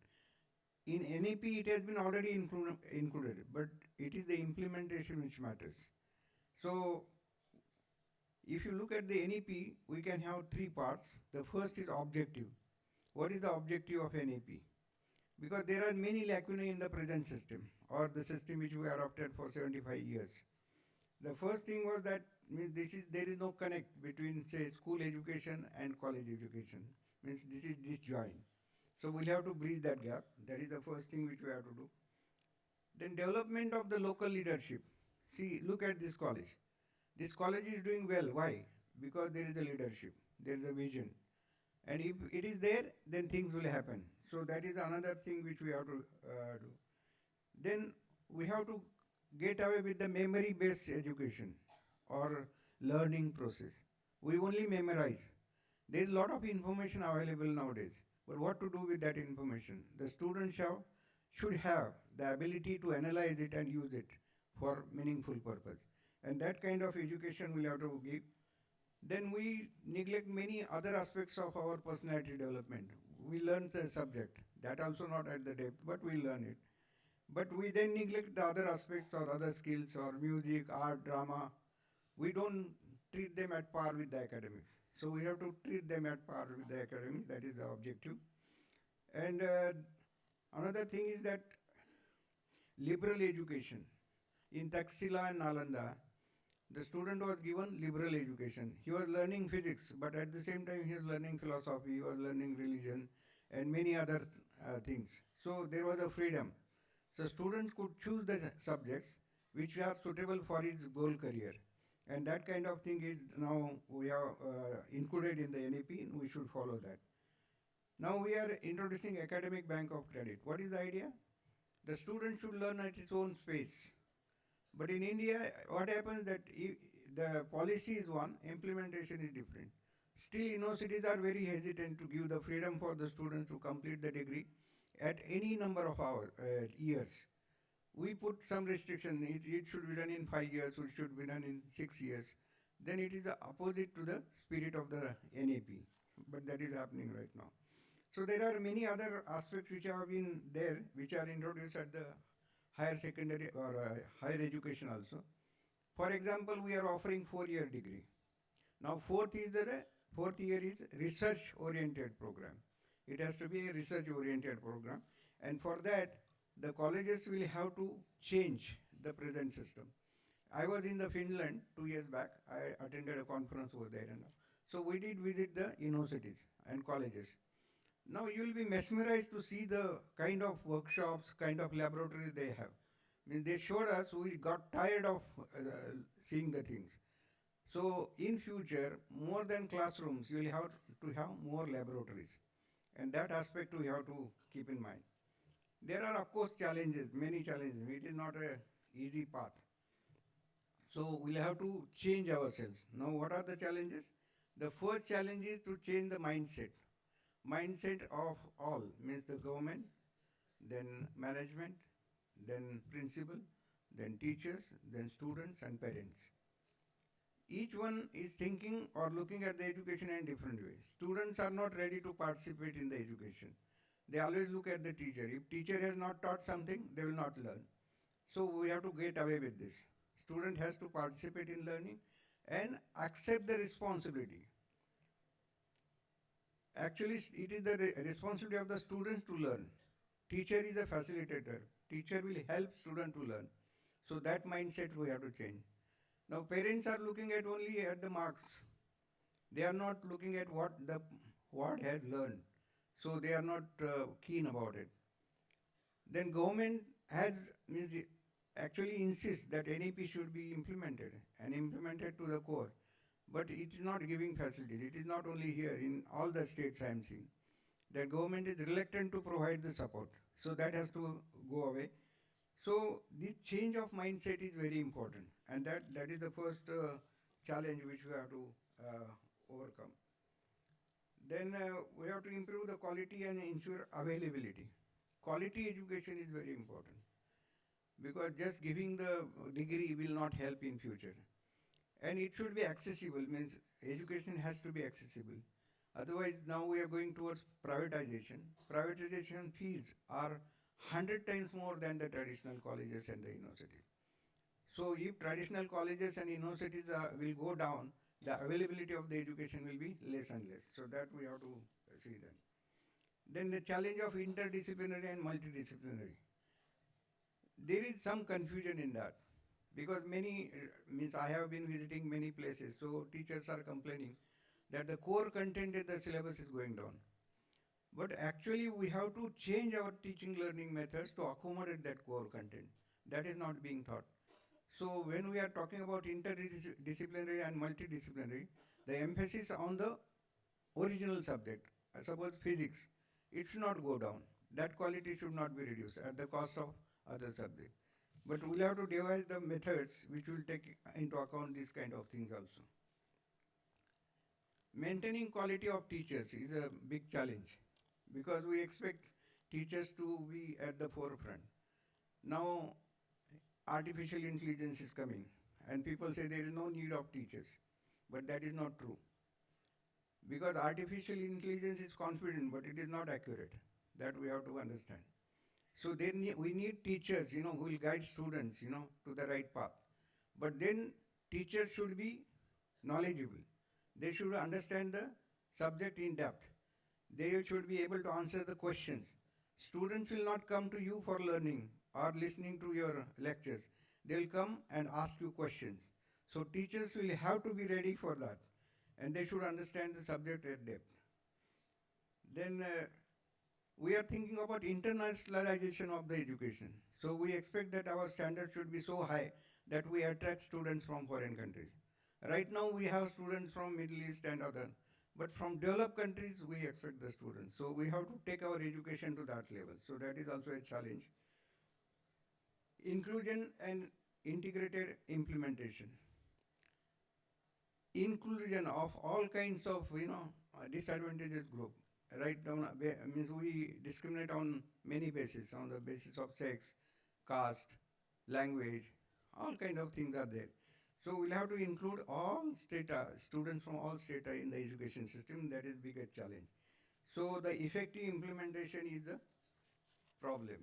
In NEP it has been already included, but it is the implementation which matters. So if you look at the NEP, we can have three parts. The first is objective. What is the objective of NEP? Because there are many lacunae in the present system, or the system which we adopted for 75 years. The first thing was that there is no connect between, say, school education and college education. Means this is disjoint. So we'll have to bridge that gap. That is the first thing which we have to do. Then development of the local leadership. See, look at this college. This college is doing well. Why? Because there is a leadership, there is a vision. And if it is there, then things will happen. So that is another thing which we have to do. Then we have to get away with the memory-based education or learning process. We only memorize. There is a lot of information available nowadays. But what to do with that information? The students should have the ability to analyze it and use it for meaningful purpose. And that kind of education we'll have to give. Then we neglect many other aspects of our personality development. We learn the subject, that also not at the depth, but we learn it. But we then neglect the other aspects or other skills or music, art, drama. We don't treat them at par with the academics. So we have to treat them at par with the academics, that is the objective. And another thing is that liberal education. In Taxila and Nalanda, the student was given liberal education. He was learning physics, but at the same time he was learning philosophy, he was learning religion and many other things. So there was a freedom. So students could choose the subjects which are suitable for his goal career. And that kind of thing is now we have included in the NEP, and we should follow that. Now we are introducing academic bank of credit. What is the idea? The student should learn at his own space. But in India, what happens that the policy is one, implementation is different. Still, universities are very hesitant to give the freedom for the students to complete the degree at any number of years. We put some restriction, it should be done in 5 years, it should be done in 6 years. Then it is the opposite to the spirit of the NAP, but that is happening right now. So there are many other aspects which have been there, which are introduced at the higher secondary or higher education also. For example, we are offering 4-year degree. Now fourth year is research oriented program. It has to be a research oriented program, and for that the colleges will have to change the present system. I was in the Finland 2 years back. I attended a conference over there, and so we did visit the universities and colleges. Now you will be mesmerized to see the kind of workshops, kind of laboratories they have. I mean, they showed us, we got tired of seeing the things. So in future, more than classrooms, you will have to have more laboratories. And that aspect we have to keep in mind. There are, of course, challenges, many challenges. It is not an easy path. So we'll have to change ourselves. Now, what are the challenges? The first challenge is to change the mindset. Mindset of all, means the government, then management, then principal, then teachers, then students and parents. Each one is thinking or looking at the education in different ways. Students are not ready to participate in the education. They always look at the teacher. If teacher has not taught something, they will not learn. So we have to get away with this. Student has to participate in learning and accept the responsibility. Actually, it is the responsibility of the students to learn. Teacher is a facilitator. Teacher will help student to learn. So that mindset we have to change. Now parents are looking at only at the marks. They are not looking at what the ward has learned. So they are not keen about it. Then government actually insists that NEP should be implemented and implemented to the core. But it is not giving facilities. It is not only here, in all the states I am seeing. The government is reluctant to provide the support. So that has to go away. So this change of mindset is very important. And that is the first challenge which we have to overcome. Then we have to improve the quality and ensure availability. Quality education is very important, because just giving the degree will not help in future. And it should be accessible, means education has to be accessible. Otherwise, now we are going towards privatization. Privatization fees are 100 times more than the traditional colleges and the universities. So if traditional colleges and universities will go down, the availability of the education will be less and less. So that we have to see that. Then the challenge of interdisciplinary and multidisciplinary. There is some confusion in that, because I have been visiting many places, so teachers are complaining that the core content in the syllabus is going down. But actually we have to change our teaching learning methods to accommodate that core content. That is not being taught. So when we are talking about interdisciplinary and multidisciplinary, the emphasis on the original subject, suppose physics, it should not go down. That quality should not be reduced at the cost of other subjects. But we'll have to devise the methods which will take into account these kind of things also. Maintaining quality of teachers is a big challenge, because we expect teachers to be at the forefront. Now, artificial intelligence is coming, and people say there is no need of teachers. But that is not true. Because artificial intelligence is confident, but it is not accurate. That we have to understand. So we need teachers, who will guide students, to the right path. But then teachers should be knowledgeable. They should understand the subject in depth. They should be able to answer the questions. Students will not come to you for learning or listening to your lectures. They will come and ask you questions. So teachers will have to be ready for that. And they should understand the subject at depth. Then we are thinking about internationalization of the education. So we expect that our standards should be so high that we attract students from foreign countries. Right now we have students from Middle East and other, but from developed countries we expect the students. So we have to take our education to that level. So that is also a challenge. Inclusion and integrated implementation. Inclusion of all kinds of, disadvantaged group. Right now, means we discriminate on many bases, on the basis of sex, caste, language, all kind of things are there. So we'll have to include all strata, students from all strata in the education system. That is biggest challenge. So the effective implementation is the problem,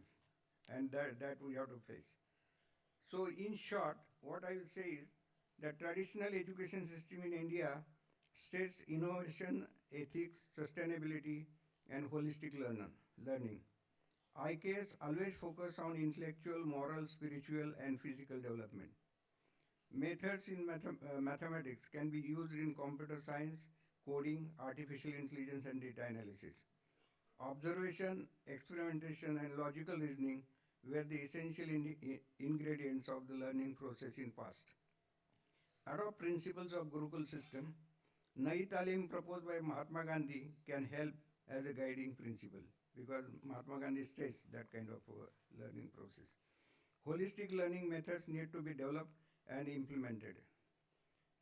and that we have to face. So in short, what I will say is that traditional education system in India states innovation, ethics, sustainability, and holistic learning. IKS always focus on intellectual, moral, spiritual, and physical development. Methods in mathematics can be used in computer science, coding, artificial intelligence, and data analysis. Observation, experimentation, and logical reasoning were the essential ingredients of the learning process in past. Adopt principles of Gurukul system. Nai Talim proposed by Mahatma Gandhi can help as a guiding principle, because Mahatma Gandhi stressed that kind of learning process. Holistic learning methods need to be developed and implemented.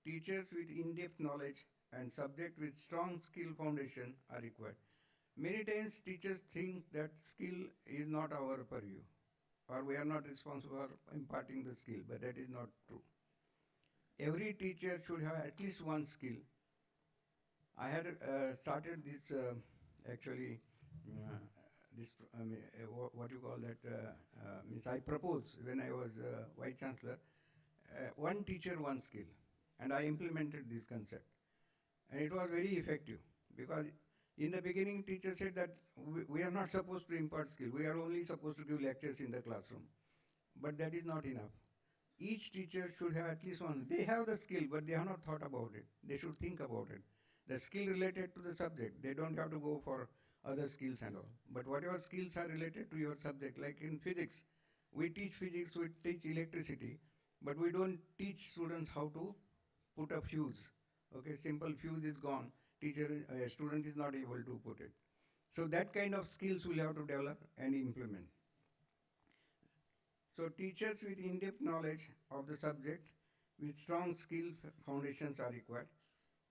Teachers with in-depth knowledge and subject with strong skill foundation are required. Many times teachers think that skill is not our purview, or we are not responsible for imparting the skill, but that is not true. Every teacher should have at least one skill. I had started this what you call that, means I proposed when I was Vice Chancellor, one teacher, one skill. And I implemented this concept. And it was very effective, because in the beginning teachers said that we are not supposed to impart skill, we are only supposed to give lectures in the classroom. But that is not enough. Each teacher should have at least one. They have the skill, but they have not thought about it. They should think about it. The skill related to the subject, they don't have to go for other skills and all. But whatever skills are related to your subject, like in physics, we teach physics, we teach electricity, but we don't teach students how to put a fuse. Okay, simple fuse is gone. Student is not able to put it. So that kind of skills we'll have to develop and implement. So teachers with in-depth knowledge of the subject with strong skill foundations are required.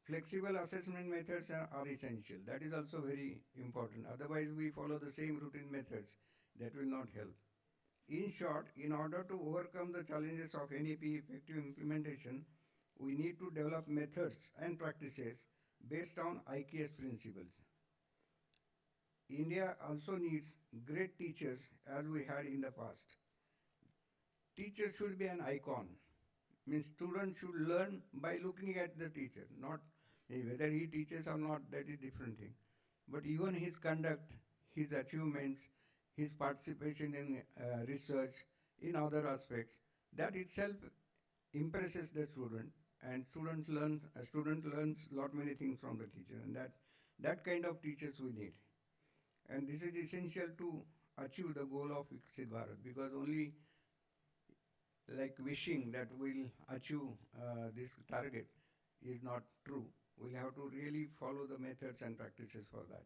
Flexible assessment methods are essential. That is also very important. Otherwise, we follow the same routine methods. That will not help. In short, in order to overcome the challenges of NEP effective implementation, we need to develop methods and practices based on IKS principles. India also needs great teachers as we had in the past. Teacher should be an icon. Means students should learn by looking at the teacher, not whether he teaches or not, that is different thing. But even his conduct, his achievements, his participation in research, in other aspects, that itself impresses the student, and student learns lot many things from the teacher, and that kind of teachers we need. And this is essential to achieve the goal of Viksit Bharat, because only like wishing that we'll achieve this target is not true. We'll have to really follow the methods and practices for that.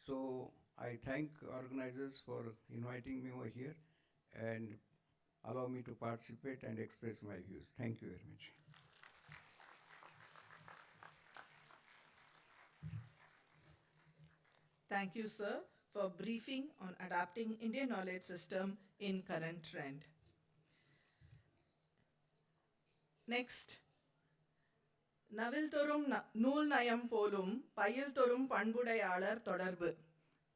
So I thank organizers for inviting me over here and allow me to participate and express my views. Thank you very much. Thank you, sir, for briefing on adapting Indian knowledge system in current trend. Next, Navil Thorum Nool Nayam Polum, Payil Thorum Panbudayalar Todarbu.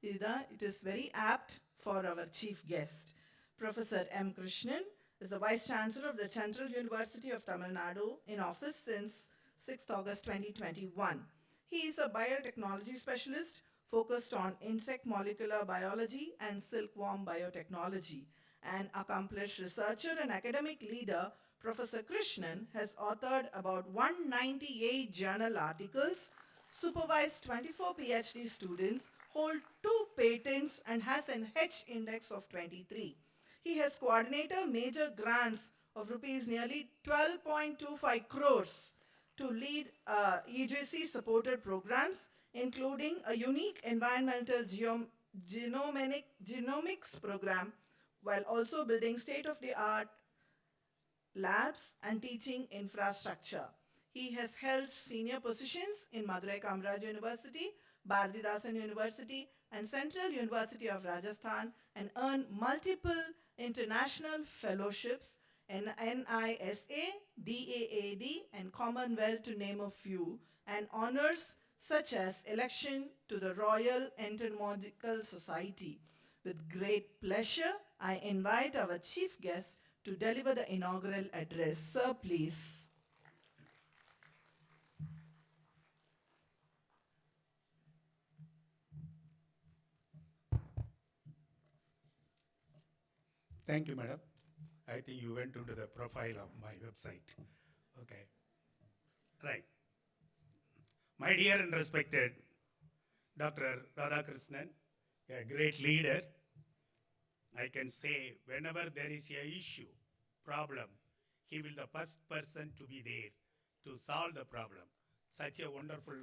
It is very apt for our chief guest. Professor M. Krishnan is the Vice Chancellor of the Central University of Tamil Nadu, in office since 6th August 2021. He is a biotechnology specialist focused on insect molecular biology and silkworm biotechnology. An accomplished researcher and academic leader, Professor Krishnan has authored about 198 journal articles, supervised 24 PhD students, hold 2 patents, and has an H index of 23. He has coordinated major grants of rupees nearly 12.25 crores to lead EJC-supported programs, including a unique environmental genomics program, while also building state-of-the-art labs and teaching infrastructure. He has held senior positions in Madurai Kamaraj University, Bharatidasan University, and Central University of Rajasthan, and earned multiple international fellowships in NISA, DAAD, and Commonwealth, to name a few, and honors such as election to the Royal Entomological Society. With great pleasure, I invite our chief guest to deliver the inaugural address. Sir, please. Thank you, madam. I think you went into the profile of my website. Okay. Right. My dear and respected Dr. Radhakrishnan, a great leader, I can say whenever there is a issue, problem, he will be the first person to be there to solve the problem. Such a wonderful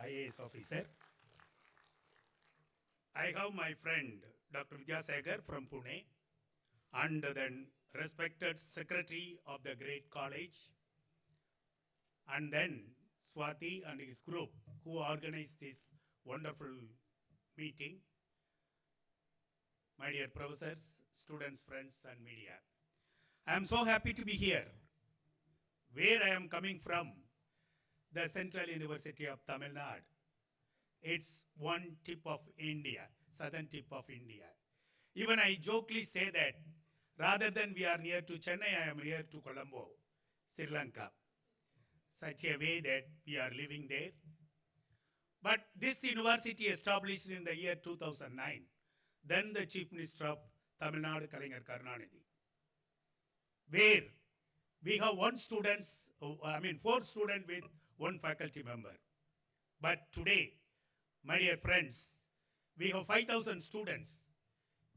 IAS officer. I have my friend Dr. Vidyasagar from Pune, and then respected secretary of the great college, and then Swati and his group who organized this wonderful meeting. My dear professors, students, friends, and media, I am so happy to be here. Where I am coming from, the Central University of Tamil Nadu. It's one tip of India, southern tip of India. Even I jokingly say that rather than we are near to Chennai, I am near to Colombo, Sri Lanka. Such a way that we are living there. But this university established in the year 2009, then the Chief Minister of Tamil Nadu, Kalaignar Karunanidhi, where we have 4 students with 1 faculty member. But today, my dear friends, we have 5,000 students,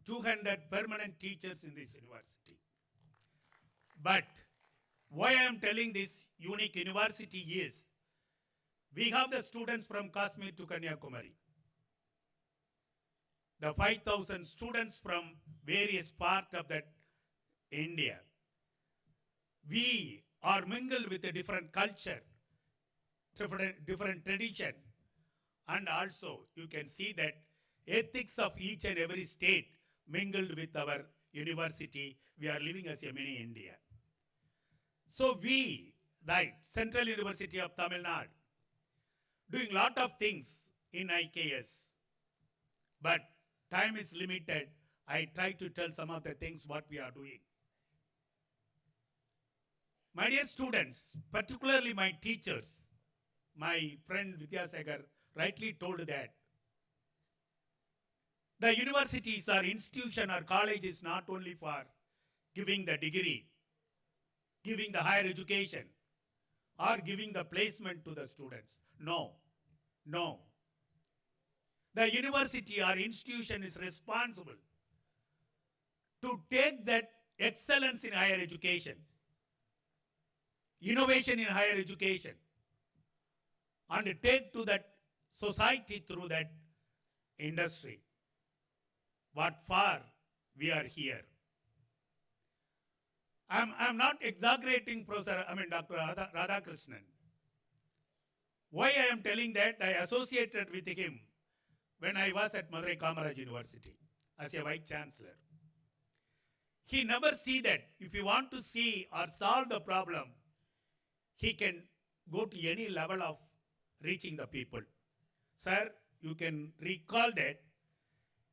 200 permanent teachers in this university. But why I am telling this unique university is, we have the students from Kashmir to Kanyakumari. The 5,000 students from various parts of that India. We are mingled with a different culture, different tradition. And also you can see that ethics of each and every state mingled with our university. We are living as a mini India. So we, the Central University of Tamil Nadu, doing lot of things in IKS. But time is limited. I try to tell some of the things what we are doing. My dear students, particularly my teachers, my friend Vidyasagar rightly told that the universities or institution or college is not only for giving the degree, giving the higher education, or giving the placement to the students. No, no. The university or institution is responsible to take that excellence in higher education, innovation in higher education, and take to that society through that industry. What for we are here. I'm not exaggerating, Dr. Radhakrishnan. Why I am telling that? I associated with him when I was at Madurai Kamaraj University as a Vice Chancellor. He never see that if you want to see or solve the problem, he can go to any level of reaching the people. Sir, you can recall that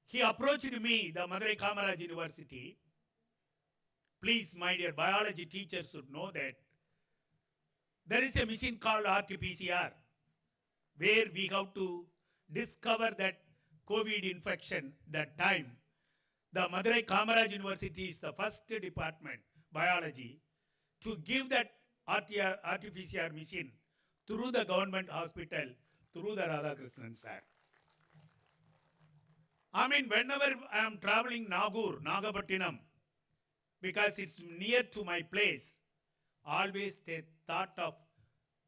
he approached me, the Madurai Kamaraj University. Please, my dear biology teachers should know that there is a machine called RT-PCR, where we have to discover that COVID infection that time. The Madurai Kamaraj University is the first department, biology, to give that RT-PCR machine through the government hospital, through the Radhakrishnan sir. Whenever I am traveling Nagapattinam, because it's near to my place, always the thought of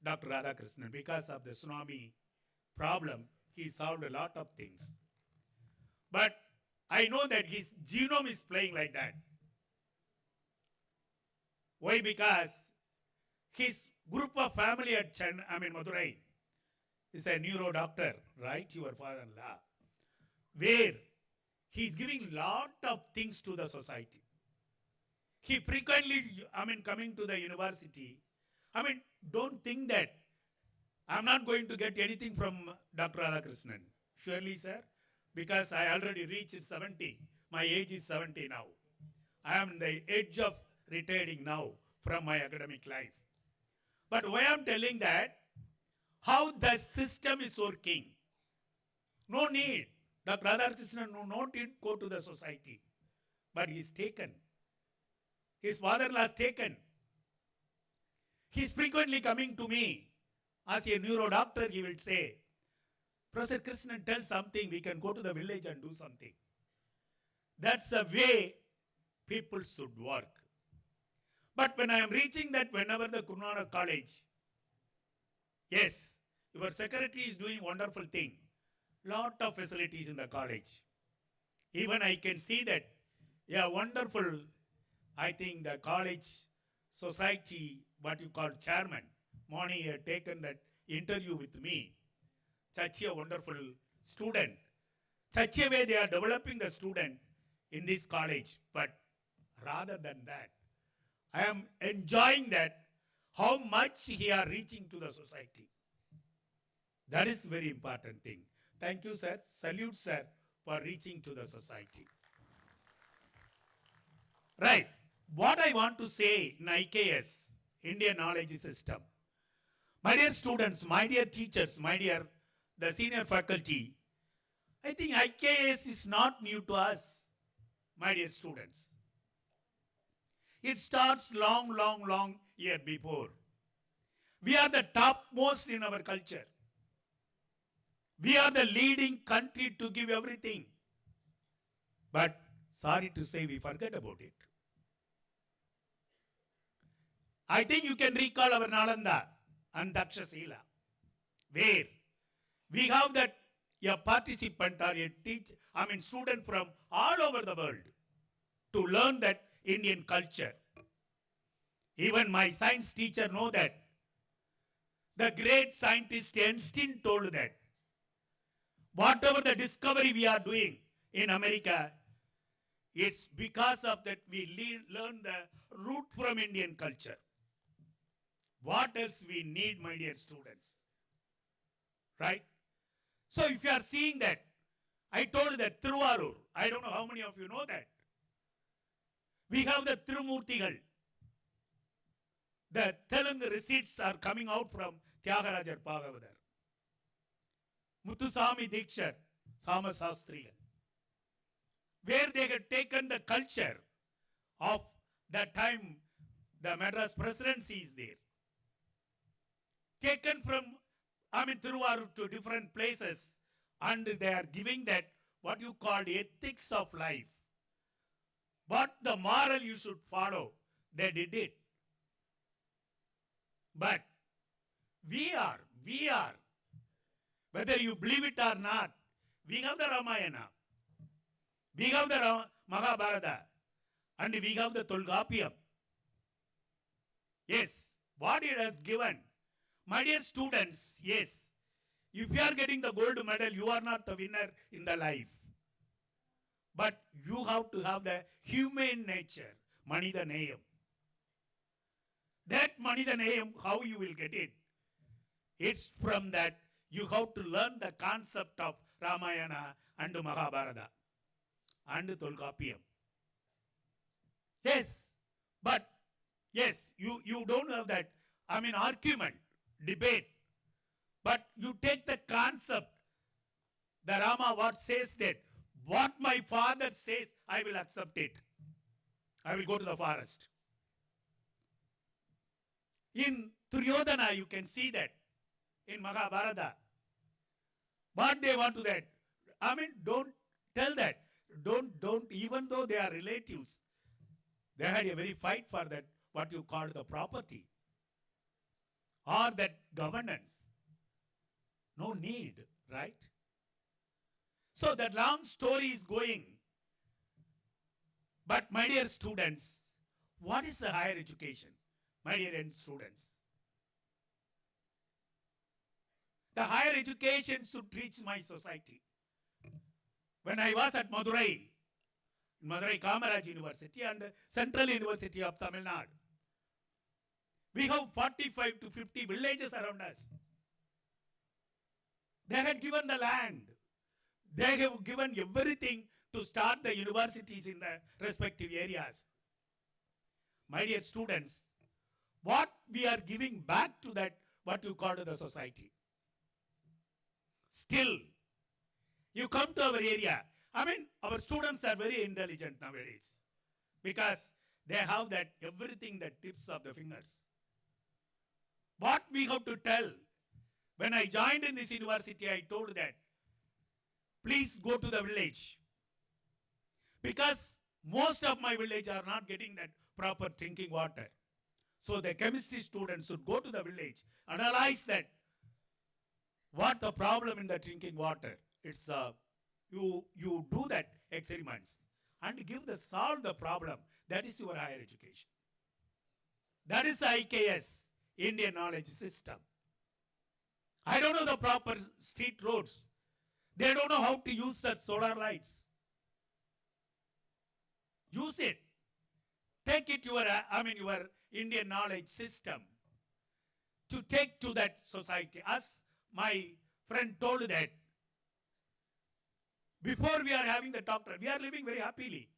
Dr. Radhakrishnan. Because of the tsunami problem, he solved a lot of things. But I know that his genome is playing like that. Why? Because his group of family at Madurai is a neuro doctor, right? Your father-in-law. Where he is giving lot of things to the society. He frequently, coming to the university. Don't think that I'm not going to get anything from Dr. Radhakrishnan. Surely, sir, because I already reached 70. My age is 70 now. I am on the edge of retiring now from my academic life. But why I'm telling that, how the system is working. No need. Dr. Radhakrishnan no need go to the society. But he's taken. His father-in-law is taken. He's frequently coming to me. As a neuro doctor, he will say, Professor Krishnan, tell something, we can go to the village and do something. That's the way people should work. But when I am reaching that, whenever the Guru Nanak College, yes, your secretary is doing wonderful thing. lot of facilities in the college. Even I can see that, yeah, wonderful, I think the college society, what you call chairman, morning he had taken that interview with me. Such a wonderful student. Such a way they are developing the student in this college. But rather than that, I am enjoying that, how much he are reaching to the society. That is very important thing. Thank you, sir. Salute, sir, for reaching to the society. Right. What I want to say in IKS, Indian Knowledge System, my dear students, my dear teachers, my dear the senior faculty, I think IKS is not new to us, my dear students. It starts long year before. We are the topmost in our culture. We are the leading country to give everything. But sorry to say, we forget about it. I think you can recall our Nalanda and Dakshashila, where we have that a participant or a student from all over the world to learn that Indian culture. Even my science teacher know that. The great scientist Einstein told that whatever the discovery we are doing in America, it's because of that we learn the root from Indian culture. What else we need, my dear students? Right? So if you are seeing that, I told you that Thiruvarur, I don't know how many of you know that. We have the Tirumurtigal. The Telugu receipts are coming out from Tyagarajar Bhagavatar. Muthuswami Dikshar, Samasastrigal. Where they had taken the culture of that time, the Madras presidency is there. Taken from Thiruvarur to different places, and they are giving that what you call ethics of life. What the moral you should follow, they did it. But we are, whether you believe it or not, we have the Ramayana, we have the Mahabharata, and we have the Tolkappiyam. Yes, what it has given. My dear students, yes, if you are getting the gold medal, you are not the winner in the life. But you have to have the humane nature, Manida Neyam. That Manida Neyam, how you will get it? It's from that you have to learn the concept of Ramayana and Mahabharata and Tolkappiyam. Yes, but yes, you don't have that, argument, debate. But you take the concept, the Rama what says that, what my father says, I will accept it. I will go to the forest. In Duryodhana, you can see that. In Mahabharata. What they want to that. Don't tell that. Don't, even though they are relatives, they had a very fight for that, what you call the property. Or that governance. No need, right? So that long story is going. But my dear students, what is the higher education? My dear students. The higher education should reach my society. When I was at Madurai Kamaraj University and Central University of Tamil Nadu, we have 45 to 50 villages around us. They had given the land. They have given everything to start the universities in the respective areas. My dear students, what we are giving back to that, what you call the society. Still, you come to our area. Our students are very intelligent nowadays because they have that everything that tips of the fingers. What we have to tell, when I joined in this university, I told that, please go to the village. Because most of my village are not getting that proper drinking water. So the chemistry students should go to the village, analyze that, what the problem in the drinking water it's you do that experiments and solve the problem. That is your higher education. That is the IKS, Indian Knowledge System. I don't know the proper street roads. They don't know how to use the solar lights. Use it. Take it your Indian knowledge system to take to that society. As my friend told that, before we are having the doctor, we are living very happily.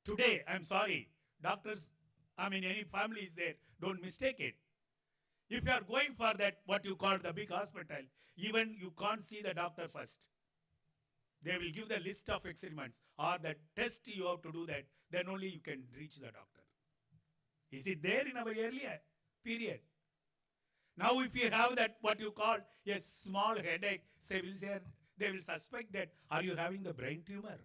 Today, I'm sorry, doctors, any families there, don't mistake it. If you are going for that, what you call the big hospital, even you can't see the doctor first. They will give the list of experiments or the test you have to do that, then only you can reach the doctor. Is it there in our earlier period? Now if you have that, what you call a small headache, they will suspect that, are you having the brain tumor?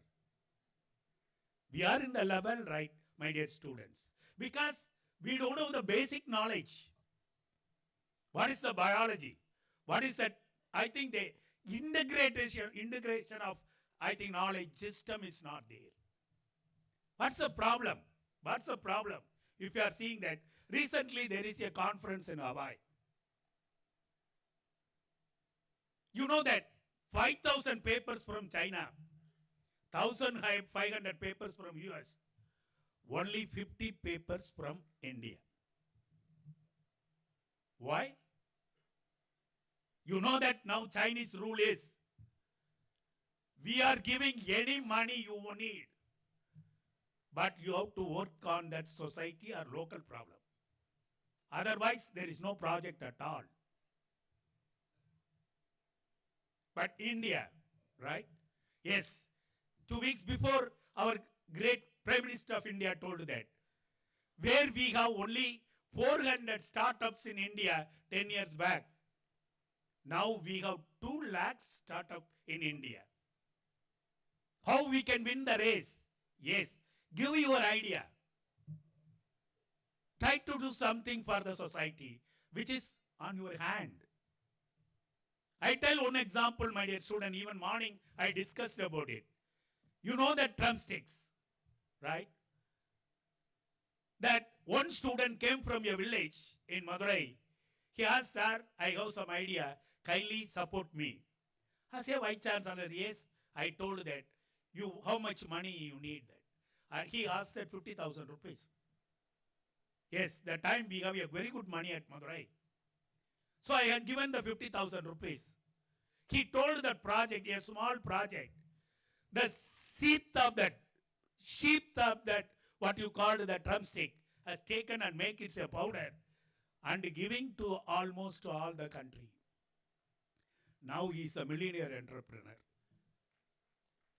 We are in the level, right, my dear students, because we don't know the basic knowledge. What is the biology? What is that? I think the integration of, knowledge system is not there. What's the problem? What's the problem? If you are seeing that, recently there is a conference in Hawaii. You know that 5,000 papers from China, 1,500 papers from US, only 50 papers from India. Why? You know that now Chinese rule is, we are giving any money you need, but you have to work on that society or local problem. Otherwise, there is no project at all. But India, right? Yes, 2 weeks before, our great Prime Minister of India told that, where we have only 400 startups in India 10 years back, now we have 2 lakhs startups in India. How we can win the race? Yes, give your idea. Try to do something for the society, which is on your hand. I tell one example, my dear student, even morning I discussed about it. You know that drumsticks, right? That one student came from a village in Madurai. He asked, sir, I have some idea, kindly support me. I said, Vice Chancellor, yes. I told that, how much money you need that? He asked that 50,000 rupees. Yes, that time we have a very good money at Madurai. So I had given the 50,000 rupees. He told that project, a small project, the sheath of that, what you call the drumstick, has taken and make it a powder and giving to almost all the country. Now he is a millionaire entrepreneur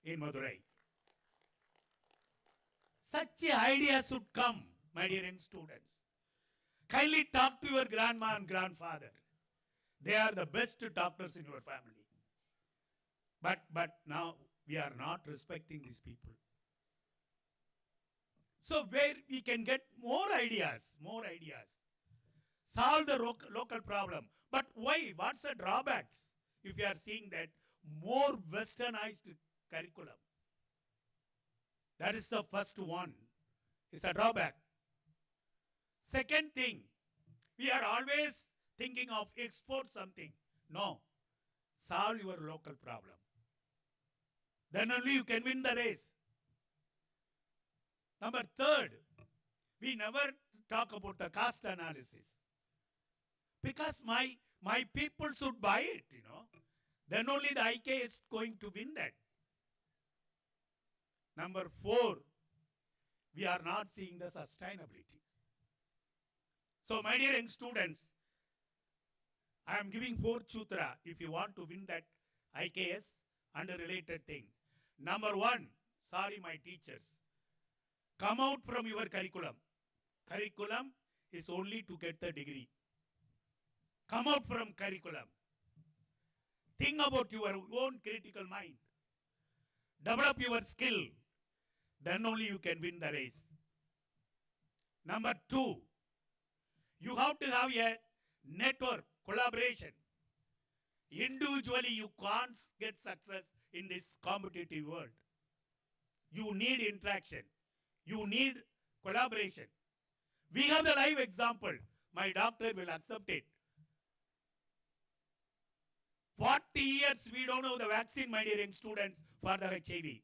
in Madurai. Such ideas should come, my dear students. Kindly talk to your grandma and grandfather. They are the best doctors in your family. But now we are not respecting these people. So where we can get more ideas, solve the local problem. But why? What's the drawbacks? If you are seeing that more westernized curriculum. That is the first one. It's a drawback. Second thing, we are always thinking of export something. No. Solve your local problem. Then only you can win the race. Number third, we never talk about the caste analysis. Because my people should buy it, Then only the IKS is going to win that. Number 4, we are not seeing the sustainability. So my dear young students, I am giving 4 chutra if you want to win that IKS and a related thing. Number 1, sorry my teachers, come out from your curriculum. Curriculum is only to get the degree. Come out from curriculum. Think about your own critical mind. Develop your skill. Then only you can win the race. Number 2, you have to have a network, collaboration. Individually, you can't get success in this competitive world. You need interaction. You need collaboration. We have the live example. My doctor will accept it. 40 years we don't know the vaccine, my dear young students, for the HIV.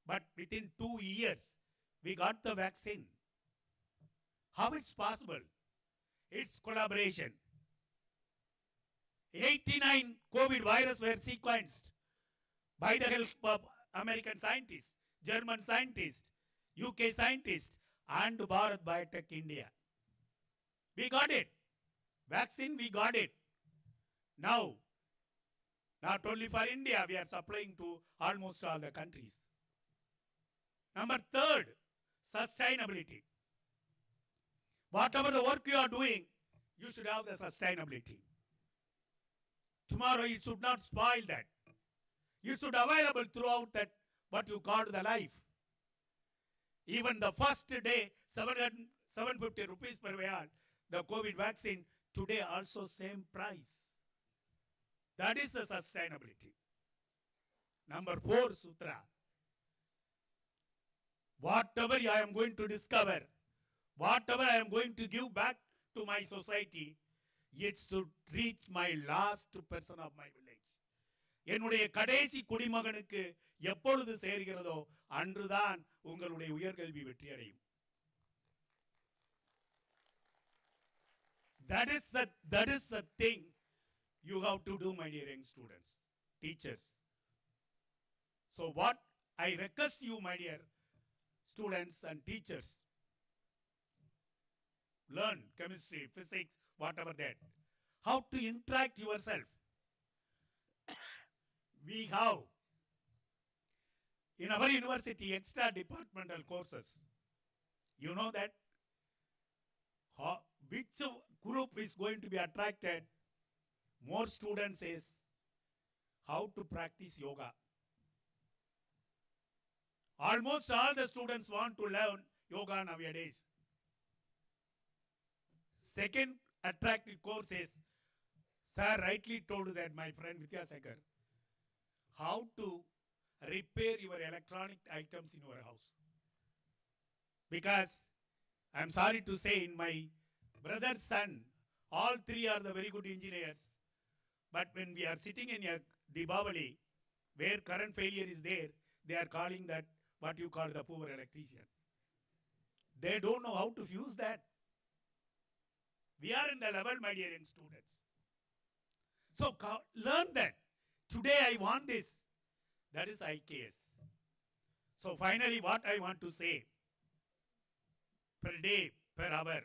But within 2 years, we got the vaccine. How it's possible? It's collaboration. 89 COVID virus were sequenced by the help of American scientists, German scientists, UK scientists, and Bharat Biotech India. We got it. Vaccine, we got it. Now, not only for India, we are supplying to almost all the countries. Number third, sustainability. Whatever the work you are doing, you should have the sustainability. Tomorrow it should not spoil that. You should available throughout that what you call the life. Even the first day, 750 rupees per vial, the COVID vaccine, today also same price. That is the sustainability. Number 4 sutra. Whatever I am going to discover, whatever I am going to give back to my society, it should reach my last person of my village. என்னுடைய கடைசி குடிமகனுக்கு எப்பொழுது சேர்கிறதோ அன்றுதான் உங்களுடைய உயர்கல்வி வெற்றி அடையும். That is the thing you have to do, my dear young students, teachers. So what I request you, my dear students and teachers, learn chemistry, physics, whatever that. How to interact yourself. We have in our university extra departmental courses. You know that which group is going to be attracted more students is how to practice yoga. Almost all the students want to learn yoga nowadays. Second attractive course is, sir rightly told that my friend Vidyasagar, how to repair your electronic items in your house. Because I am sorry to say, in my brother's son, all three are the very good engineers. But when we are sitting in a Deepavali, where current failure is there, they are calling that what you call the poor electrician. They don't know how to fuse that. We are in the level, my dear young students. So learn that. Today I want this. That is IKS. So finally what I want to say, per day, per hour,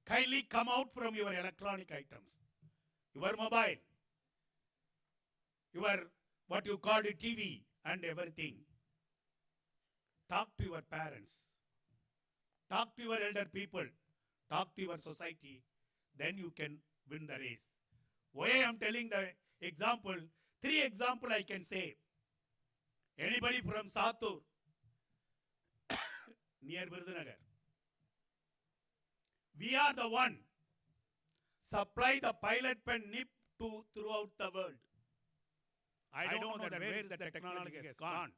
kindly come out from your electronic items. Your mobile, your what you call it TV and everything. Talk to your parents. Talk to your elder people. Talk to your society. Then you can win the race. Why I am telling the example, 3 examples I can say. Anybody from Satur, near Virudunagar. We are the one supply the pilot pen nip to throughout the world. I don't know that where is the technology has gone.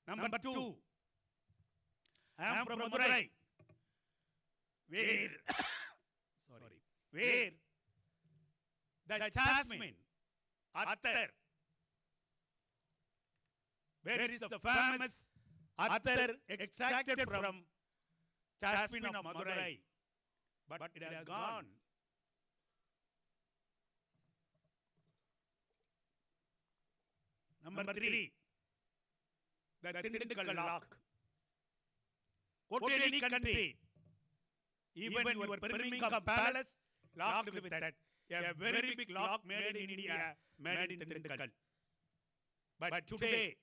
Number 2, I am from Madurai, where the jasmine, attar, where is the famous attar extracted from jasmine of Madurai, but it has gone. Number 3, the Tindikal lock. Go to any country, even your Birmingham Palace locked with that. A very big lock made in India, made in Tindikal. But today,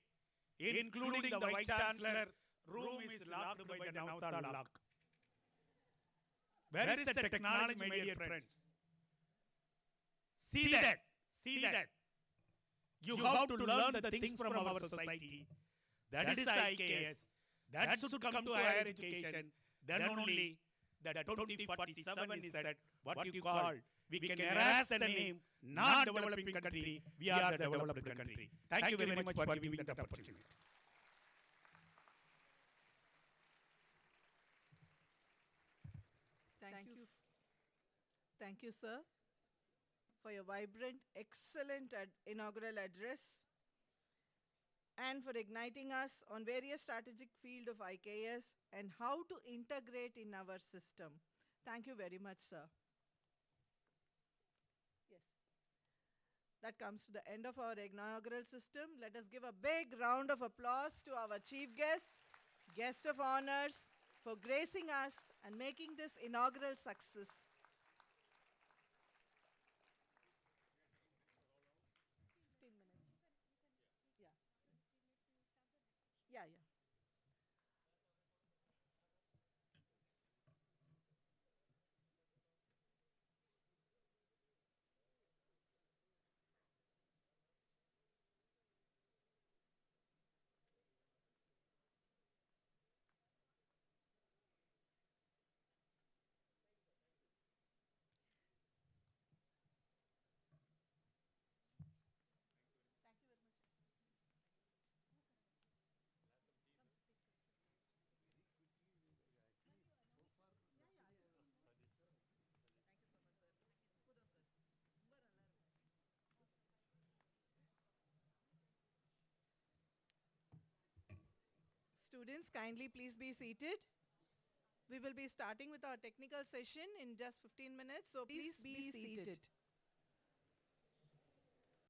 including the Vice Chancellor, room is locked by the Navta lock. Where is the technology, my dear friends? See that. You have to learn the things from our society. That is IKS. That should come to higher education. Then only That 2047 is that what you call, we can erase the name, not developing country, we are the developed country. Thank you very much for giving that opportunity. Thank you, sir, for your vibrant, excellent inaugural address and for igniting us on various strategic field of IKS and how to integrate in our system. Thank you very much, sir. Yes. That comes to the end of our inaugural system. Let us give a big round of applause to our chief guest of honors, for gracing us and making this inaugural success. Yeah. Students, kindly please be seated. We will be starting with our technical session in just 15 minutes, so please be seated.